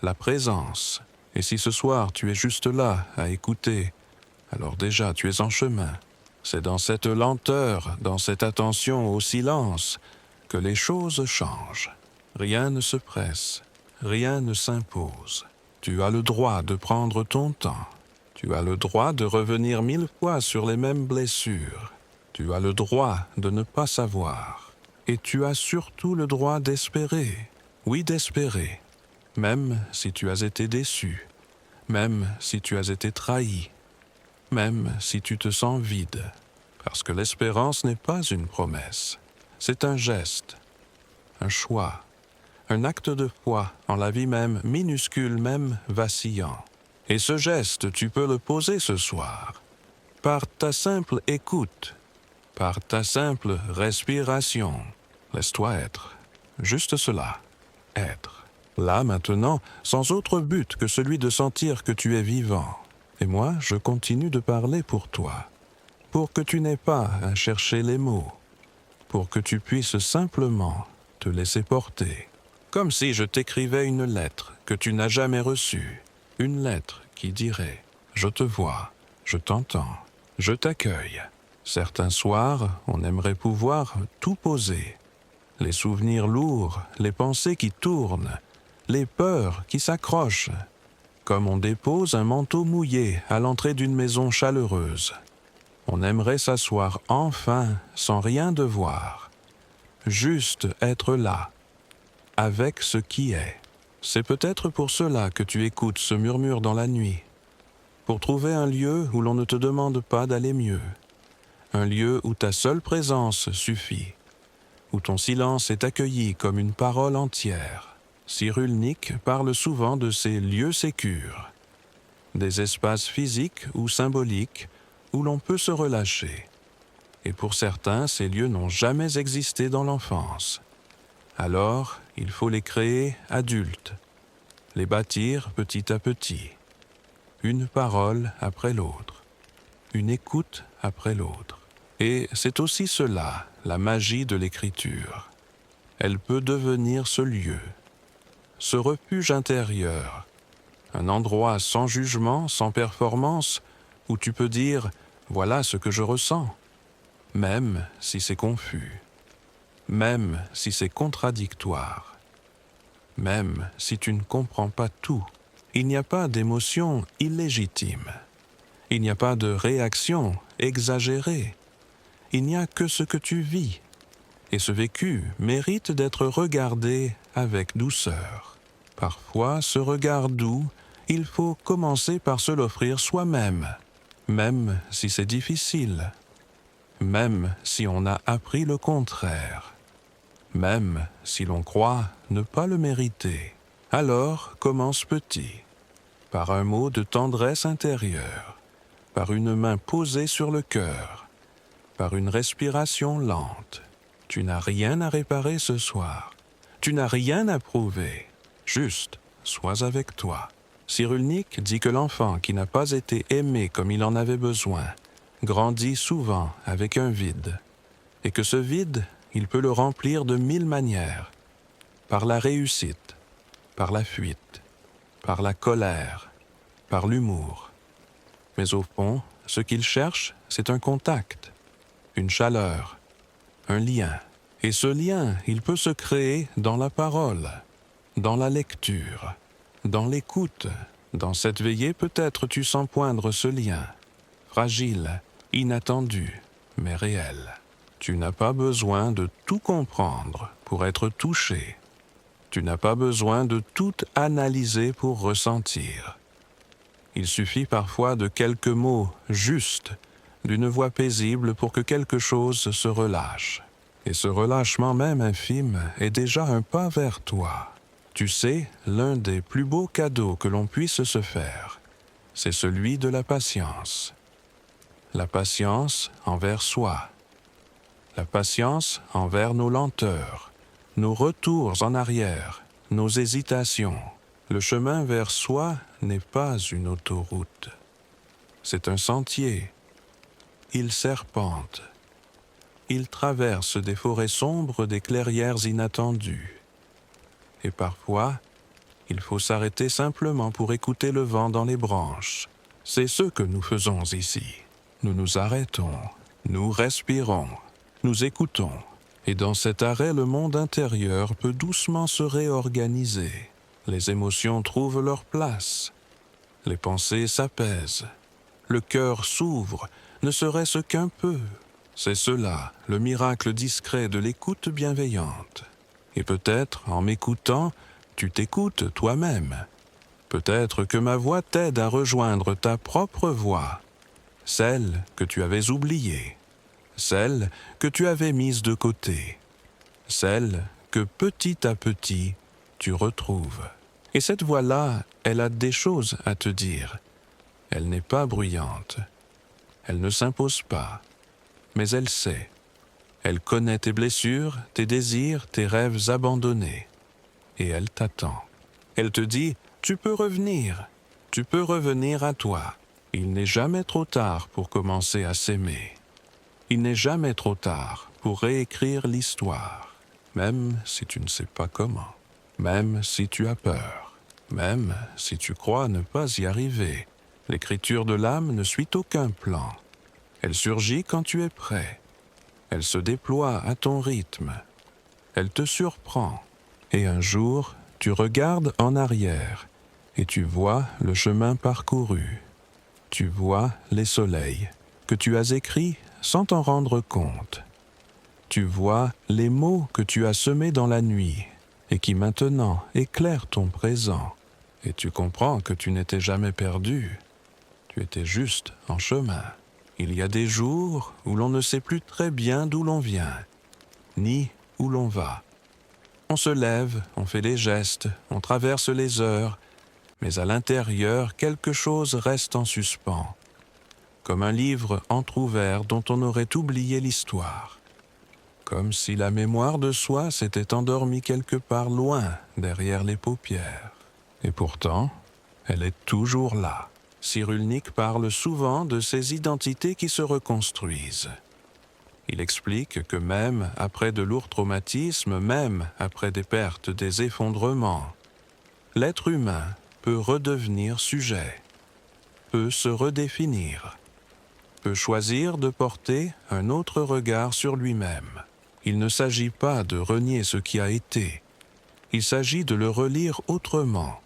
la présence. Et si ce soir tu es juste là à écouter, alors déjà tu es en chemin. C'est dans cette lenteur, dans cette attention au silence, que les choses changent. Rien ne se presse, rien ne s'impose. Tu as le droit de prendre ton temps. Tu as le droit de revenir 1000 fois sur les mêmes blessures. Tu as le droit de ne pas savoir. Et tu as surtout le droit d'espérer. Oui, d'espérer. Même si tu as été déçu. Même si tu as été trahi. Même si tu te sens vide. Parce que l'espérance n'est pas une promesse. C'est un geste, un choix, un acte de foi en la vie même minuscule, même vacillant. Et ce geste, tu peux le poser ce soir, par ta simple écoute, par ta simple respiration. Laisse-toi être, juste cela, être. Là maintenant, sans autre but que celui de sentir que tu es vivant. Et moi, je continue de parler pour toi, pour que tu n'aies pas à chercher les mots, pour que tu puisses simplement te laisser porter. Comme si je t'écrivais une lettre que tu n'as jamais reçue. Une lettre qui dirait « Je te vois, je t'entends, je t'accueille ». Certains soirs, on aimerait pouvoir tout poser. Les souvenirs lourds, les pensées qui tournent, les peurs qui s'accrochent, comme on dépose un manteau mouillé à l'entrée d'une maison chaleureuse. On aimerait s'asseoir enfin sans rien devoir, juste être là, avec ce qui est. C'est peut-être pour cela que tu écoutes ce murmure dans la nuit, pour trouver un lieu où l'on ne te demande pas d'aller mieux, un lieu où ta seule présence suffit, où ton silence est accueilli comme une parole entière. Cyrulnik parle souvent de ces lieux sécures, des espaces physiques ou symboliques où l'on peut se relâcher. Et pour certains, ces lieux n'ont jamais existé dans l'enfance. Alors, il faut les créer adultes, les bâtir petit à petit, une parole après l'autre, une écoute après l'autre. Et c'est aussi cela, la magie de l'écriture. Elle peut devenir ce lieu, ce refuge intérieur, un endroit sans jugement, sans performance, où tu peux dire « voilà ce que je ressens », même si c'est confus, même si c'est contradictoire, même si tu ne comprends pas tout. Il n'y a pas d'émotion illégitime, il n'y a pas de réaction exagérée, il n'y a que ce que tu vis, et ce vécu mérite d'être regardé avec douceur. Parfois, ce regard doux, il faut commencer par se l'offrir soi-même, même si c'est difficile, même si on a appris le contraire, même si l'on croit ne pas le mériter. Alors commence petit, par un mot de tendresse intérieure, par une main posée sur le cœur, par une respiration lente. Tu n'as rien à réparer ce soir, tu n'as rien à prouver, juste sois avec toi. Cyrulnik dit que l'enfant qui n'a pas été aimé comme il en avait besoin grandit souvent avec un vide, et que ce vide, il peut le remplir de 1000 manières, par la réussite, par la fuite, par la colère, par l'humour. Mais au fond, ce qu'il cherche, c'est un contact, une chaleur, un lien. Et ce lien, il peut se créer dans la parole, dans la lecture, dans l'écoute. Dans cette veillée, peut-être tu sens poindre ce lien, fragile, inattendu, mais réel. Tu n'as pas besoin de tout comprendre pour être touché. Tu n'as pas besoin de tout analyser pour ressentir. Il suffit parfois de quelques mots justes, d'une voix paisible pour que quelque chose se relâche. Et ce relâchement même infime est déjà un pas vers toi. Tu sais, l'un des plus beaux cadeaux que l'on puisse se faire, c'est celui de la patience. La patience envers soi. La patience envers nos lenteurs, nos retours en arrière, nos hésitations. Le chemin vers soi n'est pas une autoroute. C'est un sentier. Il serpente. Il traverse des forêts sombres, des clairières inattendues. Et parfois, il faut s'arrêter simplement pour écouter le vent dans les branches. C'est ce que nous faisons ici. Nous nous arrêtons, nous respirons, nous écoutons. Et dans cet arrêt, le monde intérieur peut doucement se réorganiser. Les émotions trouvent leur place. Les pensées s'apaisent. Le cœur s'ouvre, ne serait-ce qu'un peu. C'est cela, le miracle discret de l'écoute bienveillante. Et peut-être, en m'écoutant, tu t'écoutes toi-même. Peut-être que ma voix t'aide à rejoindre ta propre voix, celle que tu avais oubliée, celle que tu avais mise de côté, celle que petit à petit tu retrouves. Et cette voix-là, elle a des choses à te dire. Elle n'est pas bruyante, elle ne s'impose pas, mais elle sait. Elle connaît tes blessures, tes désirs, tes rêves abandonnés. Et elle t'attend. Elle te dit, tu peux revenir à toi. Il n'est jamais trop tard pour commencer à s'aimer. Il n'est jamais trop tard pour réécrire l'histoire, même si tu ne sais pas comment, même si tu as peur, même si tu crois ne pas y arriver. L'écriture de l'âme ne suit aucun plan. Elle surgit quand tu es prêt. Elle se déploie à ton rythme. Elle te surprend. Et un jour, tu regardes en arrière et tu vois le chemin parcouru. Tu vois les soleils que tu as écrits sans t'en rendre compte. Tu vois les mots que tu as semés dans la nuit et qui maintenant éclairent ton présent. Et tu comprends que tu n'étais jamais perdu. Tu étais juste en chemin. Il y a des jours où l'on ne sait plus très bien d'où l'on vient, ni où l'on va. On se lève, on fait des gestes, on traverse les heures, mais à l'intérieur, quelque chose reste en suspens, comme un livre entr'ouvert dont on aurait oublié l'histoire, comme si la mémoire de soi s'était endormie quelque part loin derrière les paupières. Et pourtant, elle est toujours là. Cyrulnik parle souvent de ces identités qui se reconstruisent. Il explique que même après de lourds traumatismes, même après des pertes, des effondrements, l'être humain peut redevenir sujet, peut se redéfinir, peut choisir de porter un autre regard sur lui-même. Il ne s'agit pas de renier ce qui a été, il s'agit de le relire autrement,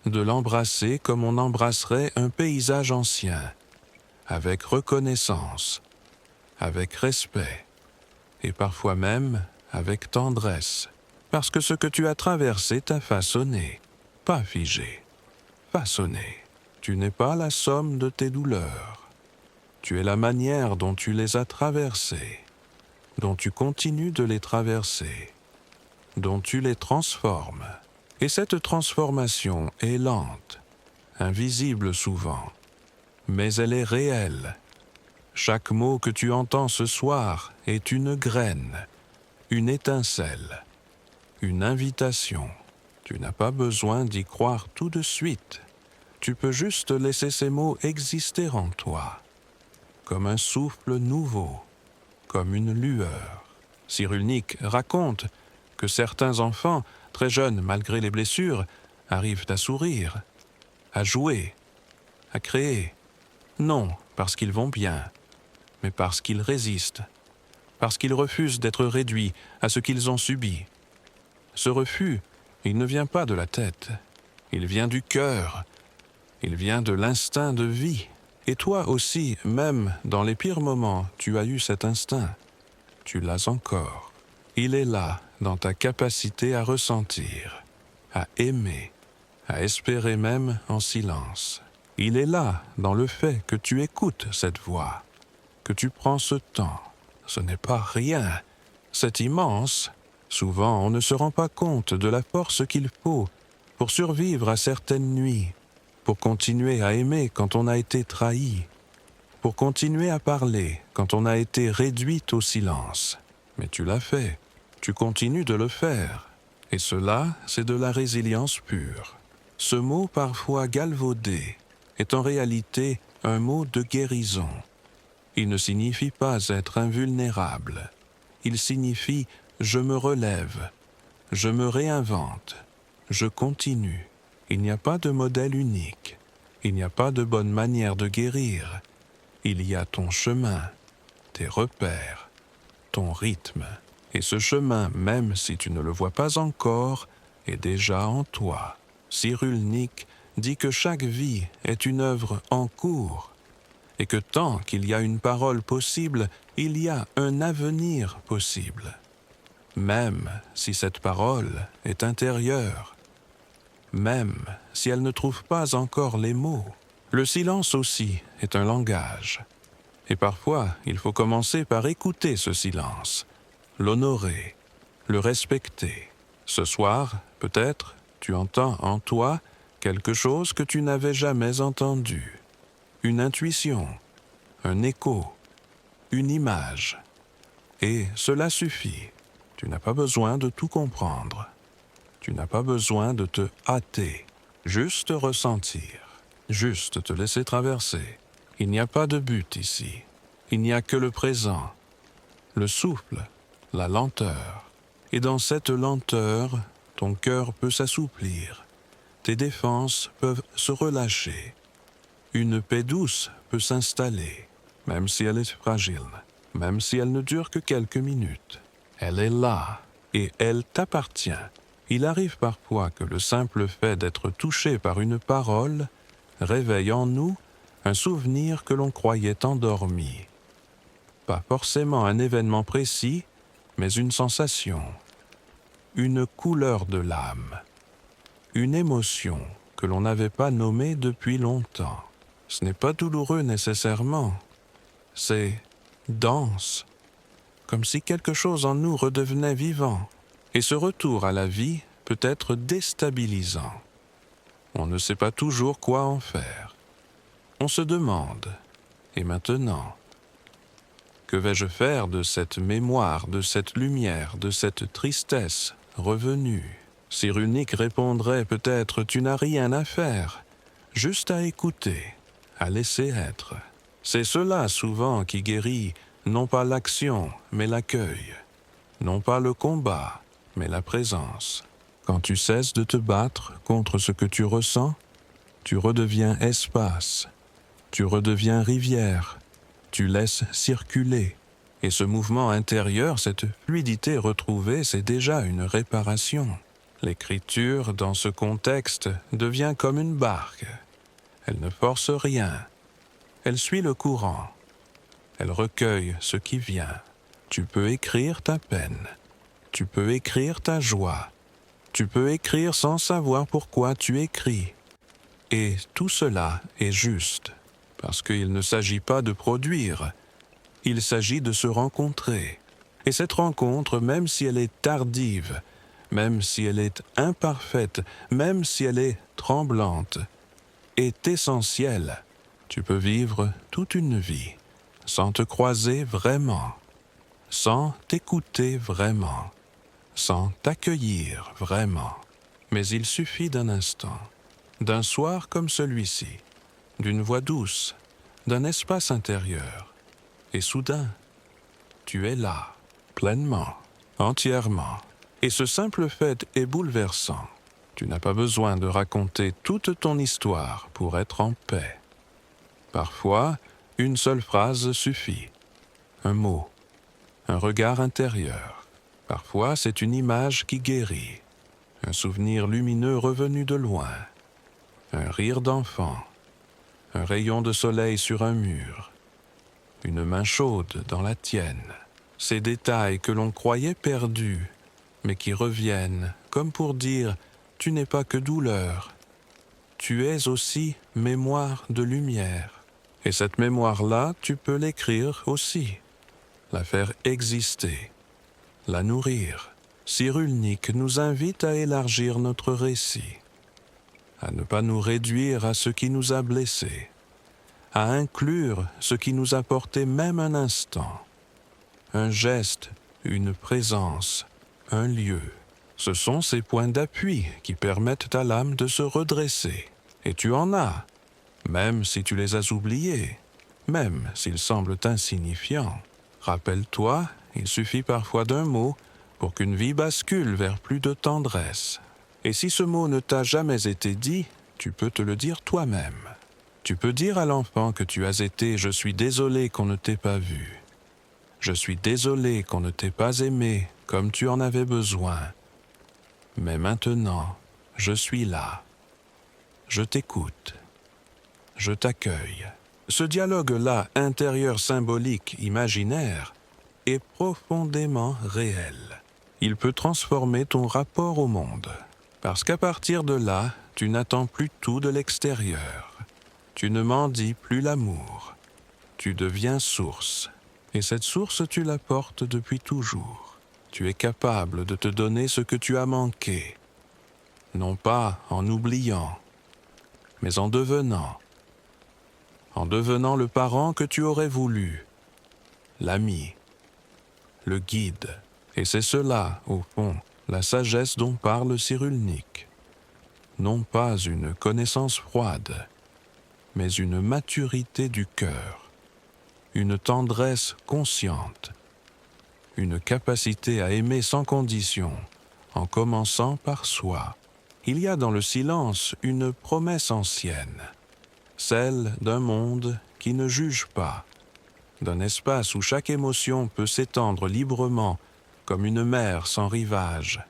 de l'embrasser comme on embrasserait un paysage ancien, avec reconnaissance, avec respect, et parfois même avec tendresse, parce que ce que tu as traversé t'a façonné, pas figé, façonné. Tu n'es pas la somme de tes douleurs, tu es la manière dont tu les as traversées, dont tu continues de les traverser, dont tu les transformes. Et cette transformation est lente, invisible souvent, mais elle est réelle. Chaque mot que tu entends ce soir est une graine, une étincelle, une invitation. Tu n'as pas besoin d'y croire tout de suite. Tu peux juste laisser ces mots exister en toi, comme un souffle nouveau, comme une lueur. Cyrulnik raconte que certains enfants, très jeunes malgré les blessures, arrivent à sourire, à jouer, à créer. Non parce qu'ils vont bien, mais parce qu'ils résistent, parce qu'ils refusent d'être réduits à ce qu'ils ont subi. Ce refus, il ne vient pas de la tête, il vient du cœur, il vient de l'instinct de vie. Et toi aussi, même dans les pires moments, tu as eu cet instinct. Tu l'as encore. Il est là, dans ta capacité à ressentir, à aimer, à espérer même en silence. Il est là, dans le fait que tu écoutes cette voix, que tu prends ce temps. Ce n'est pas rien, c'est immense. Souvent, on ne se rend pas compte de la force qu'il faut pour survivre à certaines nuits, pour continuer à aimer quand on a été trahi, pour continuer à parler quand on a été réduit au silence. Mais tu l'as fait, tu continues de le faire. Et cela, c'est de la résilience pure. Ce mot parfois galvaudé est en réalité un mot de guérison. Il ne signifie pas être invulnérable. Il signifie « je me relève », « je me réinvente », « je continue ». Il n'y a pas de modèle unique. Il n'y a pas de bonne manière de guérir. Il y a ton chemin, tes repères, ton rythme. Et ce chemin, même si tu ne le vois pas encore, est déjà en toi. Cyrulnik dit que chaque vie est une œuvre en cours, et que tant qu'il y a une parole possible, il y a un avenir possible. Même si cette parole est intérieure, même si elle ne trouve pas encore les mots. Le silence aussi est un langage. Et parfois, il faut commencer par écouter ce silence, l'honorer, le respecter. Ce soir, peut-être, tu entends en toi quelque chose que tu n'avais jamais entendu. Une intuition, un écho, une image. Et cela suffit. Tu n'as pas besoin de tout comprendre. Tu n'as pas besoin de te hâter, juste ressentir, juste te laisser traverser. Il n'y a pas de but ici. Il n'y a que le présent, le souffle, la lenteur. Et dans cette lenteur, ton cœur peut s'assouplir, tes défenses peuvent se relâcher. Une paix douce peut s'installer, même si elle est fragile, même si elle ne dure que quelques minutes. Elle est là et elle t'appartient. Il arrive parfois que le simple fait d'être touché par une parole réveille en nous un souvenir que l'on croyait endormi. Pas forcément un événement précis, mais une sensation, une couleur de l'âme, une émotion que l'on n'avait pas nommée depuis longtemps. Ce n'est pas douloureux nécessairement, c'est dense, comme si quelque chose en nous redevenait vivant, et ce retour à la vie peut être déstabilisant. On ne sait pas toujours quoi en faire. On se demande, et maintenant, que vais-je faire de cette mémoire, de cette lumière, de cette tristesse revenue? Cyrulnik répondrait peut-être: tu n'as rien à faire, juste à écouter, à laisser être. C'est cela souvent qui guérit, non pas l'action, mais l'accueil, non pas le combat, mais la présence. Quand tu cesses de te battre contre ce que tu ressens, tu redeviens espace, tu redeviens rivière, tu laisses circuler. Et ce mouvement intérieur, cette fluidité retrouvée, c'est déjà une réparation. L'écriture, dans ce contexte, devient comme une barque. Elle ne force rien. Elle suit le courant. Elle recueille ce qui vient. Tu peux écrire ta peine. Tu peux écrire ta joie. Tu peux écrire sans savoir pourquoi tu écris. Et tout cela est juste, parce qu'il ne s'agit pas de produire. Il s'agit de se rencontrer. Et cette rencontre, même si elle est tardive, même si elle est imparfaite, même si elle est tremblante, est essentielle. Tu peux vivre toute une vie sans te croiser vraiment, sans t'écouter vraiment, sans t'accueillir vraiment. Mais il suffit d'un instant, d'un soir comme celui-ci, d'une voix douce, d'un espace intérieur, et soudain, tu es là, pleinement, entièrement. Et ce simple fait est bouleversant. Tu n'as pas besoin de raconter toute ton histoire pour être en paix. Parfois, une seule phrase suffit. Un mot, un regard intérieur. Parfois, c'est une image qui guérit. Un souvenir lumineux revenu de loin. Un rire d'enfant. Un rayon de soleil sur un mur. Une main chaude dans la tienne. Ces détails que l'on croyait perdus, mais qui reviennent, comme pour dire: tu n'es pas que douleur, tu es aussi mémoire de lumière. Et cette mémoire-là, tu peux l'écrire aussi, la faire exister, la nourrir. Cyrulnik nous invite à élargir notre récit, à ne pas nous réduire à ce qui nous a blessés, à inclure ce qui nous a porté même un instant, un geste, une présence, un lieu. Ce sont ces points d'appui qui permettent à l'âme de se redresser. Et tu en as, même si tu les as oubliés, même s'ils semblent insignifiants. Rappelle-toi, il suffit parfois d'un mot pour qu'une vie bascule vers plus de tendresse. Et si ce mot ne t'a jamais été dit, tu peux te le dire toi-même. Tu peux dire à l'enfant que tu as été: je suis désolé qu'on ne t'ait pas vu. Je suis désolé qu'on ne t'ait pas aimé comme tu en avais besoin. Mais maintenant, je suis là. Je t'écoute. Je t'accueille. Ce dialogue-là, intérieur, symbolique, imaginaire, est profondément réel. Il peut transformer ton rapport au monde. Parce qu'à partir de là, tu n'attends plus tout de l'extérieur. Tu ne mendies plus l'amour. Tu deviens source. Et cette source, tu la portes depuis toujours. Tu es capable de te donner ce que tu as manqué. Non pas en oubliant, mais en devenant. En devenant le parent que tu aurais voulu, l'ami, le guide. Et c'est cela, au fond, la sagesse dont parle Cyrulnik. Non pas une connaissance froide, mais une maturité du cœur, une tendresse consciente, une capacité à aimer sans condition, en commençant par soi. Il y a dans le silence une promesse ancienne, celle d'un monde qui ne juge pas, d'un espace où chaque émotion peut s'étendre librement comme une mer sans rivage.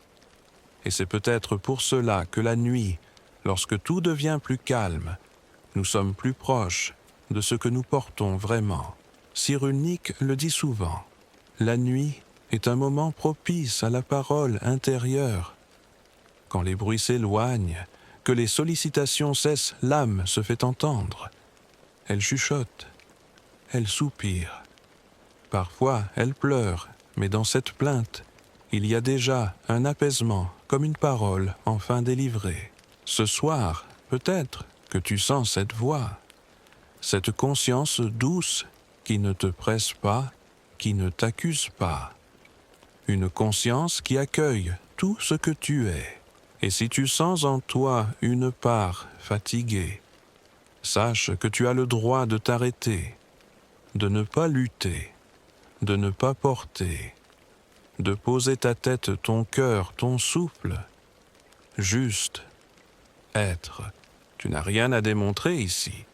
Et c'est peut-être pour cela que la nuit, lorsque tout devient plus calme, nous sommes plus proches de ce que nous portons vraiment. Cyrulnik le dit souvent, la nuit est un moment propice à la parole intérieure. Quand les bruits s'éloignent, que les sollicitations cessent, l'âme se fait entendre. Elle chuchote, elle soupire. Parfois, elle pleure, mais dans cette plainte, il y a déjà un apaisement, comme une parole enfin délivrée. Ce soir, peut-être que tu sens cette voix, cette conscience douce qui ne te presse pas, qui ne t'accuse pas. Une conscience qui accueille tout ce que tu es. Et si tu sens en toi une part fatiguée, sache que tu as le droit de t'arrêter, de ne pas lutter, de ne pas porter, de poser ta tête, ton cœur, ton souffle, juste être. Tu n'as rien à démontrer ici,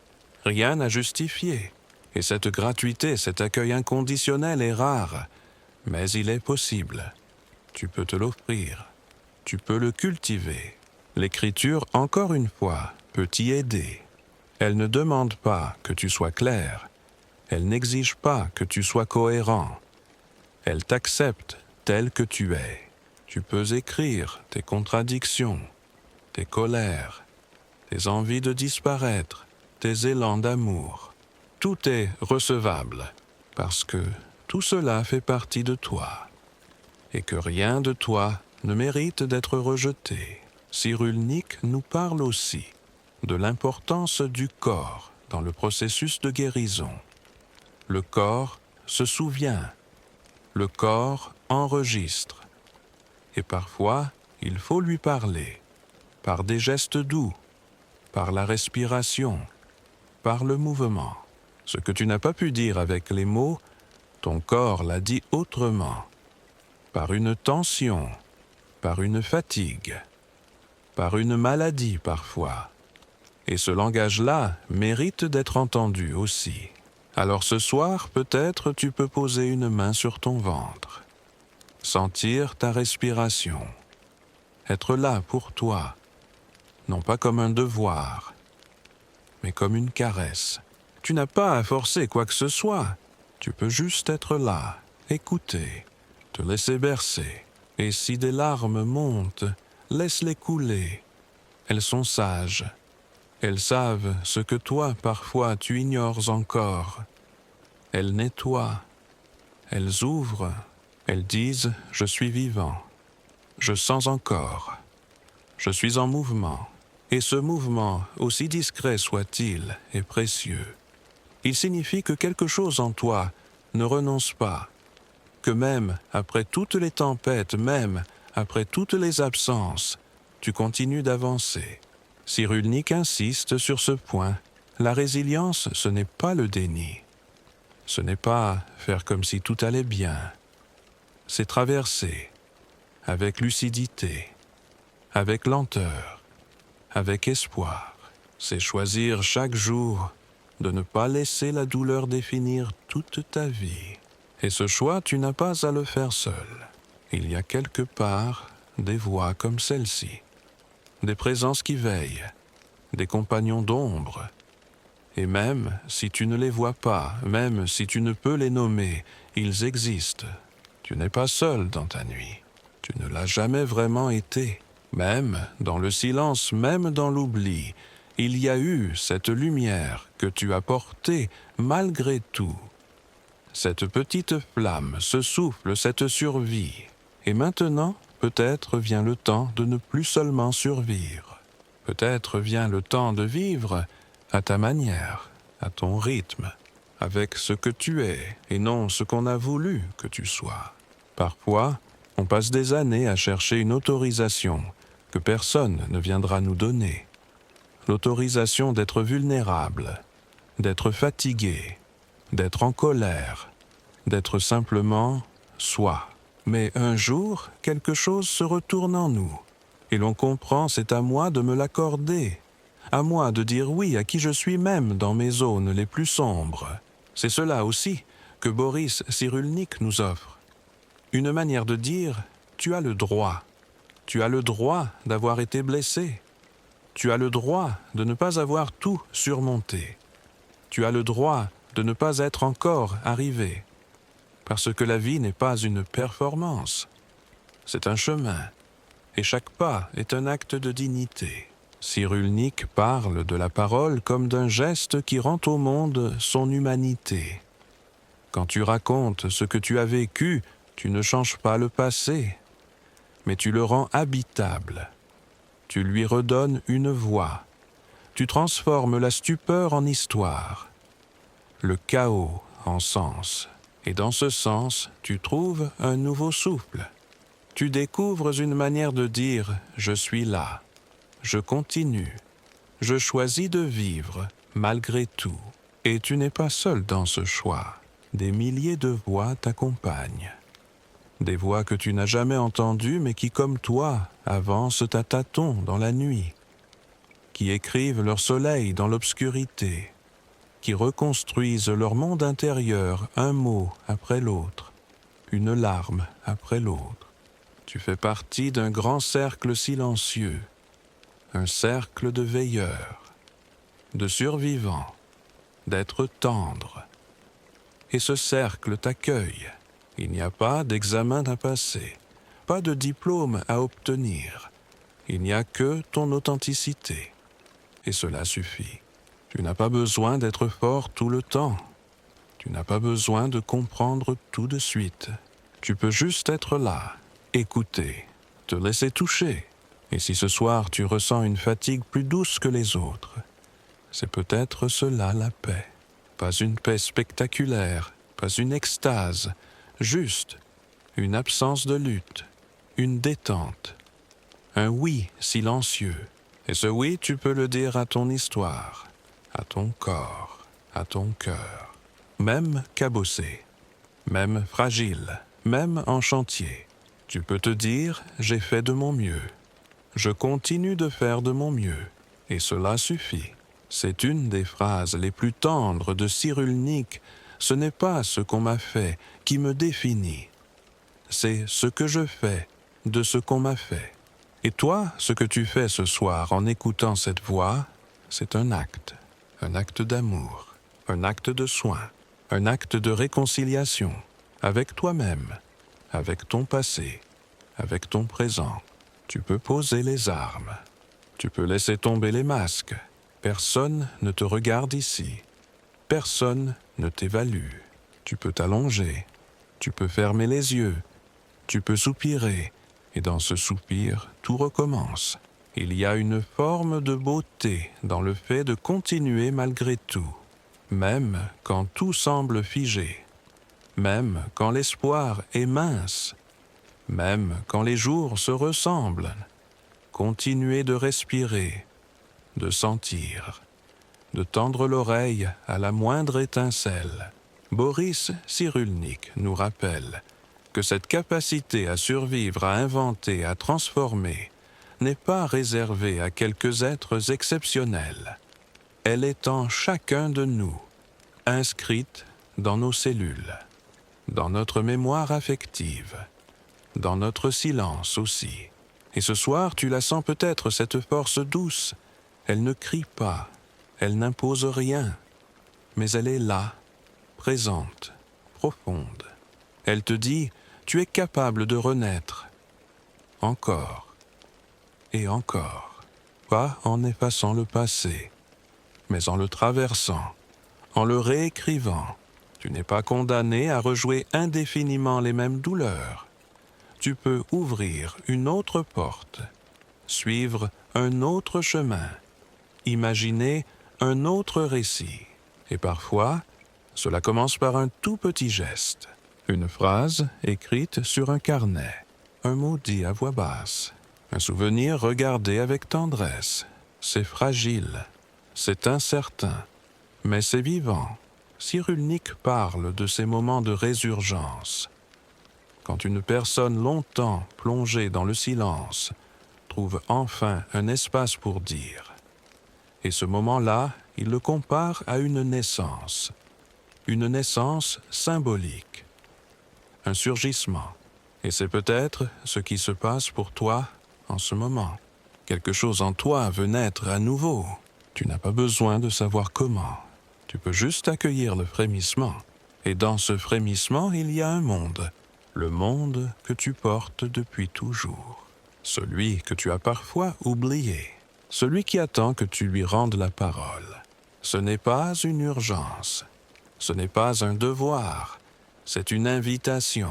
rien à justifier. Et cette gratuité, cet accueil inconditionnel est rare, mais il est possible. Tu peux te l'offrir, tu peux le cultiver. L'écriture, encore une fois, peut t'y aider. Elle ne demande pas que tu sois clair, elle n'exige pas que tu sois cohérent. Elle t'accepte tel que tu es. Tu peux écrire tes contradictions, tes colères, tes envies de disparaître, tes élans d'amour. Tout est recevable, parce que tout cela fait partie de toi, et que rien de toi ne mérite d'être rejeté. Cyrulnik nous parle aussi de l'importance du corps dans le processus de guérison. Le corps se souvient, le corps enregistre, et parfois il faut lui parler, par des gestes doux, par la respiration, par le mouvement. Ce que tu n'as pas pu dire avec les mots, ton corps l'a dit autrement, par une tension, par une fatigue, par une maladie parfois. Et ce langage-là mérite d'être entendu aussi. Alors ce soir, peut-être tu peux poser une main sur ton ventre, sentir ta respiration, être là pour toi, non pas comme un devoir, mais comme une caresse. Tu n'as pas à forcer quoi que ce soit. Tu peux juste être là, écouter, te laisser bercer. Et si des larmes montent, laisse-les couler. Elles sont sages. Elles savent ce que toi, parfois, tu ignores encore. Elles nettoient. Elles ouvrent. Elles disent « Je suis vivant. Je sens encore. Je suis en mouvement. » Et ce mouvement, aussi discret soit-il, est précieux. Il signifie que quelque chose en toi ne renonce pas, que même après toutes les tempêtes, même après toutes les absences, tu continues d'avancer. Cyrulnik insiste sur ce point. La résilience, ce n'est pas le déni. Ce n'est pas faire comme si tout allait bien. C'est traverser, avec lucidité, avec lenteur, avec espoir. C'est choisir chaque jour de ne pas laisser la douleur définir toute ta vie. Et ce choix, tu n'as pas à le faire seul. Il y a quelque part des voix comme celle-ci, des présences qui veillent, des compagnons d'ombre. Et même si tu ne les vois pas, même si tu ne peux les nommer, ils existent. Tu n'es pas seul dans ta nuit. Tu ne l'as jamais vraiment été. Même dans le silence, même dans l'oubli, il y a eu cette lumière que tu as portée malgré tout. Cette petite flamme, ce souffle, cette survie. Et maintenant, peut-être vient le temps de ne plus seulement survivre. Peut-être vient le temps de vivre à ta manière, à ton rythme, avec ce que tu es et non ce qu'on a voulu que tu sois. Parfois, on passe des années à chercher une autorisation que personne ne viendra nous donner. L'autorisation d'être vulnérable, d'être fatigué, d'être en colère, d'être simplement soi. Mais un jour, quelque chose se retourne en nous, et l'on comprend c'est à moi de me l'accorder, à moi de dire oui à qui je suis même dans mes zones les plus sombres. C'est cela aussi que Boris Cyrulnik nous offre. Une manière de dire « tu as le droit ». Tu as le droit d'avoir été blessé. Tu as le droit de ne pas avoir tout surmonté. Tu as le droit de ne pas être encore arrivé. Parce que la vie n'est pas une performance. C'est un chemin. Et chaque pas est un acte de dignité. Cyrulnik parle de la parole comme d'un geste qui rend au monde son humanité. Quand tu racontes ce que tu as vécu, tu ne changes pas le passé, mais tu le rends habitable. Tu lui redonnes une voix. Tu transformes la stupeur en histoire, le chaos en sens. Et dans ce sens, tu trouves un nouveau souffle. Tu découvres une manière de dire « je suis là ». Je continue. Je choisis de vivre malgré tout. Et tu n'es pas seul dans ce choix. Des milliers de voix t'accompagnent. Des voix que tu n'as jamais entendues mais qui, comme toi, avancent à tâtons dans la nuit. Qui écrivent leur soleil dans l'obscurité. Qui reconstruisent leur monde intérieur un mot après l'autre. Une larme après l'autre. Tu fais partie d'un grand cercle silencieux. Un cercle de veilleurs, de survivants, d'êtres tendres. Et ce cercle t'accueille. Il n'y a pas d'examen à passer, pas de diplôme à obtenir. Il n'y a que ton authenticité. Et cela suffit. Tu n'as pas besoin d'être fort tout le temps. Tu n'as pas besoin de comprendre tout de suite. Tu peux juste être là, écouter, te laisser toucher. Et si ce soir tu ressens une fatigue plus douce que les autres, c'est peut-être cela la paix. Pas une paix spectaculaire, pas une extase, juste une absence de lutte, une détente, un oui silencieux. Et ce oui, tu peux le dire à ton histoire, à ton corps, à ton cœur, même cabossé, même fragile, même en chantier. Tu peux te dire « j'ai fait de mon mieux ». Je continue de faire de mon mieux, et cela suffit. C'est une des phrases les plus tendres de Cyrulnik. Ce n'est pas ce qu'on m'a fait qui me définit. C'est ce que je fais de ce qu'on m'a fait. Et toi, ce que tu fais ce soir en écoutant cette voix, c'est un acte d'amour, un acte de soin, un acte de réconciliation avec toi-même, avec ton passé, avec ton présent. Tu peux poser les armes. Tu peux laisser tomber les masques. Personne ne te regarde ici. Personne ne t'évalue. Tu peux t'allonger. Tu peux fermer les yeux. Tu peux soupirer. Et dans ce soupir, tout recommence. Il y a une forme de beauté dans le fait de continuer malgré tout. Même quand tout semble figé. Même quand l'espoir est mince. Même quand les jours se ressemblent, continuez de respirer, de sentir, de tendre l'oreille à la moindre étincelle. Boris Cyrulnik nous rappelle que cette capacité à survivre, à inventer, à transformer, n'est pas réservée à quelques êtres exceptionnels. Elle est en chacun de nous, inscrite dans nos cellules, dans notre mémoire affective, dans notre silence aussi. Et ce soir, tu la sens peut-être, cette force douce. Elle ne crie pas, elle n'impose rien, mais elle est là, présente, profonde. Elle te dit, tu es capable de renaître, encore et encore, pas en effaçant le passé, mais en le traversant, en le réécrivant. Tu n'es pas condamné à rejouer indéfiniment les mêmes douleurs. Tu peux ouvrir une autre porte, suivre un autre chemin, imaginer un autre récit. Et parfois, cela commence par un tout petit geste, une phrase écrite sur un carnet, un mot dit à voix basse, un souvenir regardé avec tendresse. C'est fragile, c'est incertain, mais c'est vivant. Cyrulnik parle de ces moments de résurgence. Quand une personne longtemps plongée dans le silence trouve enfin un espace pour dire. Et ce moment-là, il le compare à une naissance symbolique, un surgissement. Et c'est peut-être ce qui se passe pour toi en ce moment. Quelque chose en toi veut naître à nouveau. Tu n'as pas besoin de savoir comment. Tu peux juste accueillir le frémissement. Et dans ce frémissement, il y a un monde. Le monde que tu portes depuis toujours. Celui que tu as parfois oublié. Celui qui attend que tu lui rendes la parole. Ce n'est pas une urgence. Ce n'est pas un devoir. C'est une invitation,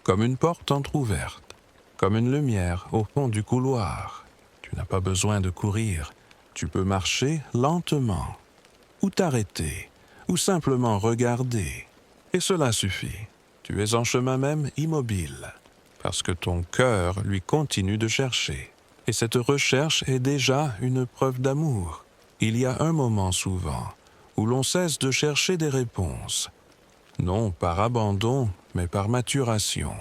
comme une porte entr'ouverte, comme une lumière au fond du couloir. Tu n'as pas besoin de courir, tu peux marcher lentement, ou t'arrêter, ou simplement regarder. Et cela suffit. Tu es en chemin même immobile, parce que ton cœur lui continue de chercher. Et cette recherche est déjà une preuve d'amour. Il y a un moment souvent où l'on cesse de chercher des réponses, non par abandon, mais par maturation,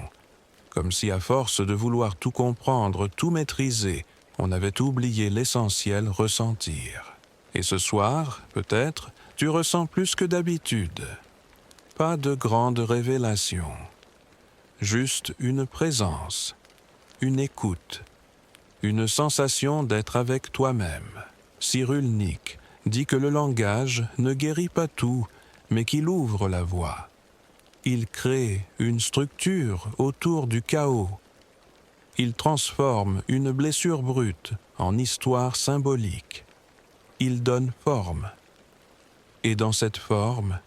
comme si à force de vouloir tout comprendre, tout maîtriser, on avait oublié l'essentiel ressentir. Et ce soir, peut-être, tu ressens plus que d'habitude. Pas de grande révélation, juste une présence, une écoute, une sensation d'être avec toi-même. Cyrulnik dit que le langage ne guérit pas tout, mais qu'il ouvre la voie. Il crée une structure autour du chaos. Il transforme une blessure brute en histoire symbolique. Il donne forme. Et dans cette forme,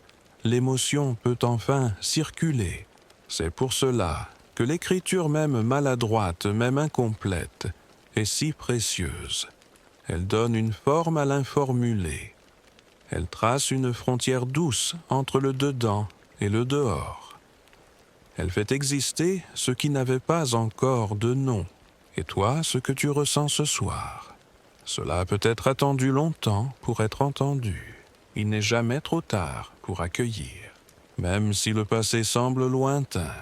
l'émotion peut enfin circuler. C'est pour cela que l'écriture même maladroite, même incomplète, est si précieuse. Elle donne une forme à l'informulé. Elle trace une frontière douce entre le dedans et le dehors. Elle fait exister ce qui n'avait pas encore de nom, et toi, ce que tu ressens ce soir. Cela peut être attendu longtemps pour être entendu. Il n'est jamais trop tard pour accueillir, même si le passé semble lointain,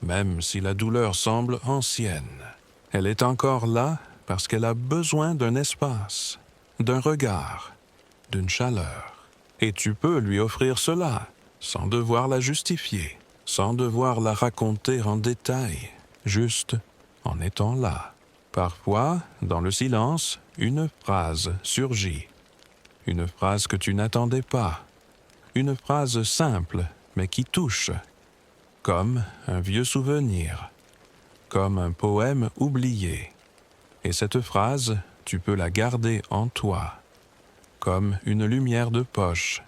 même si la douleur semble ancienne. Elle est encore là parce qu'elle a besoin d'un espace, d'un regard, d'une chaleur. Et tu peux lui offrir cela, sans devoir la justifier, sans devoir la raconter en détail, juste en étant là. Parfois, dans le silence, une phrase surgit. Une phrase que tu n'attendais pas. Une phrase simple, mais qui touche. Comme un vieux souvenir. Comme un poème oublié. Et cette phrase, tu peux la garder en toi. Comme une lumière de poche.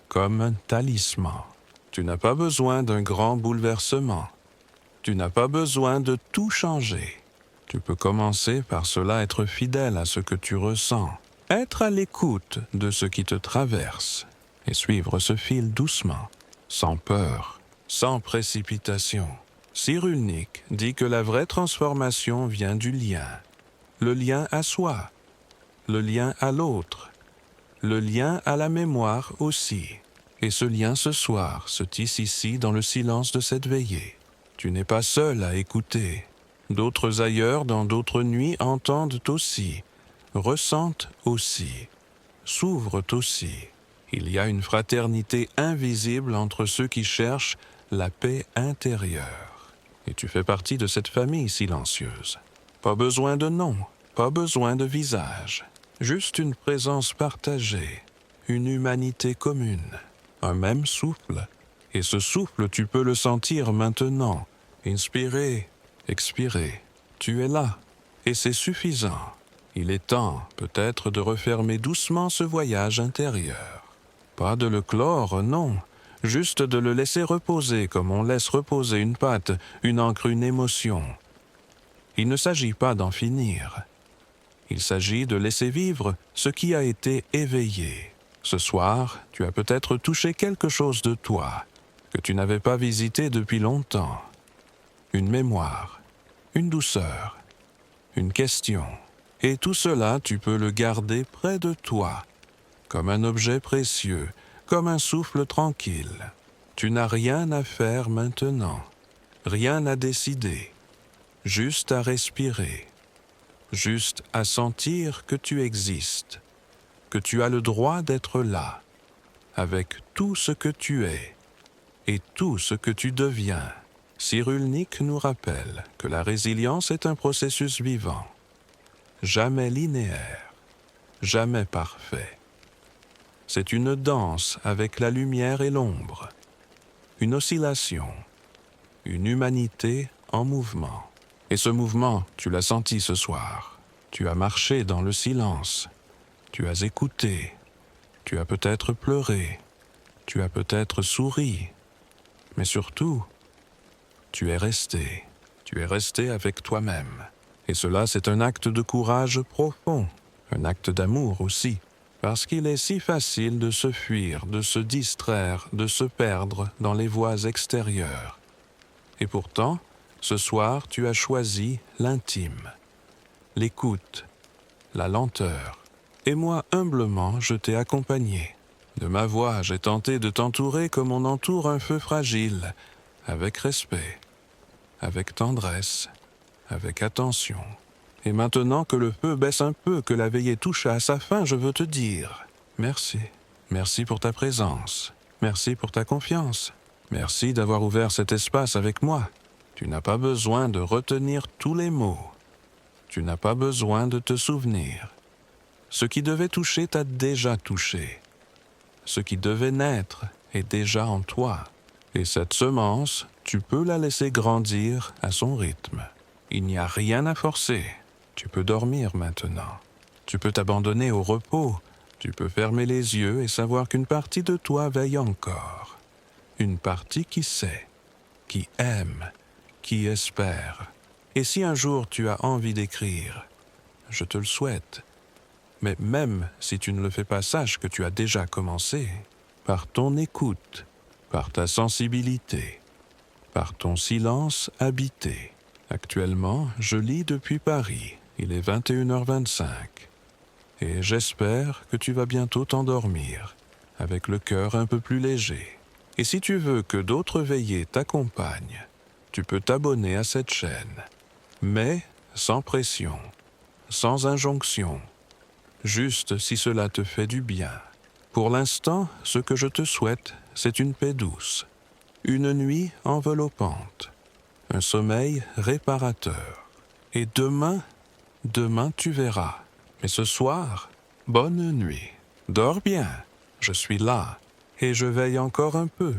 Comme un talisman. Tu n'as pas besoin d'un grand bouleversement. Tu n'as pas besoin de tout changer. Tu peux commencer par cela, être fidèle à ce que tu ressens. Être à l'écoute de ce qui te traverse. Et suivre ce fil doucement, sans peur, sans précipitation. Cyrulnik dit que la vraie transformation vient du lien. Le lien à soi, le lien à l'autre, le lien à la mémoire aussi. Et ce lien ce soir se tisse ici dans le silence de cette veillée. Tu n'es pas seul à écouter. D'autres ailleurs, dans d'autres nuits, entendent aussi, ressentent aussi, s'ouvrent aussi. Il y a une fraternité invisible entre ceux qui cherchent la paix intérieure. Et tu fais partie de cette famille silencieuse. Pas besoin de nom, pas besoin de visage. Juste une présence partagée, une humanité commune, un même souffle. Et ce souffle, tu peux le sentir maintenant. Inspirer, expirer. Tu es là, et c'est suffisant. Il est temps, peut-être, de refermer doucement ce voyage intérieur. Pas de le clore, non. Juste de le laisser reposer comme on laisse reposer une pâte, une encre, une émotion. Il ne s'agit pas d'en finir. Il s'agit de laisser vivre ce qui a été éveillé. Ce soir, tu as peut-être touché quelque chose de toi que tu n'avais pas visité depuis longtemps. Une mémoire, une douceur, une question. Et tout cela, tu peux le garder près de toi, comme un objet précieux, comme un souffle tranquille. Tu n'as rien à faire maintenant, rien à décider, juste à respirer, juste à sentir que tu existes, que tu as le droit d'être là, avec tout ce que tu es et tout ce que tu deviens. Cyrulnik nous rappelle que la résilience est un processus vivant, jamais linéaire, jamais parfait. C'est une danse avec la lumière et l'ombre, une oscillation, une humanité en mouvement. Et ce mouvement, tu l'as senti ce soir. Tu as marché dans le silence, tu as écouté, tu as peut-être pleuré, tu as peut-être souri, Mais surtout, tu es resté. Tu es resté avec toi-même. Et cela, c'est un acte de courage profond, un acte d'amour aussi, parce qu'il est si facile de se fuir, de se distraire, de se perdre dans les voies extérieures. Et pourtant, ce soir, tu as choisi l'intime, l'écoute, la lenteur. Et moi, humblement, je t'ai accompagné. De ma voix, j'ai tenté de t'entourer comme on entoure un feu fragile, avec respect, avec tendresse, avec attention. Et maintenant que le feu baisse un peu, que la veillée touche à sa fin, je veux te dire merci. Merci pour ta présence. Merci pour ta confiance. Merci d'avoir ouvert cet espace avec moi. Tu n'as pas besoin de retenir tous les mots. Tu n'as pas besoin de te souvenir. Ce qui devait toucher t'a déjà touché. Ce qui devait naître est déjà en toi. Et cette semence, tu peux la laisser grandir à son rythme. Il n'y a rien à forcer. Tu peux dormir maintenant. Tu peux t'abandonner au repos. Tu peux fermer les yeux et savoir qu'une partie de toi veille encore. Une partie qui sait, qui aime, qui espère. Et si un jour tu as envie d'écrire, je te le souhaite. Mais même si tu ne le fais pas, sache que tu as déjà commencé. Par ton écoute, par ta sensibilité, par ton silence habité. Actuellement, je lis depuis Paris. Il est 21h25. Et j'espère que tu vas bientôt t'endormir, avec le cœur un peu plus léger. Et si tu veux que d'autres veillées t'accompagnent, tu peux t'abonner à cette chaîne. Mais sans pression, sans injonction. Juste si cela te fait du bien. Pour l'instant, ce que je te souhaite, c'est une paix douce, une nuit enveloppante, un sommeil réparateur. Et demain tu verras. Mais ce soir, bonne nuit. Dors bien. Je suis là et je veille encore un peu.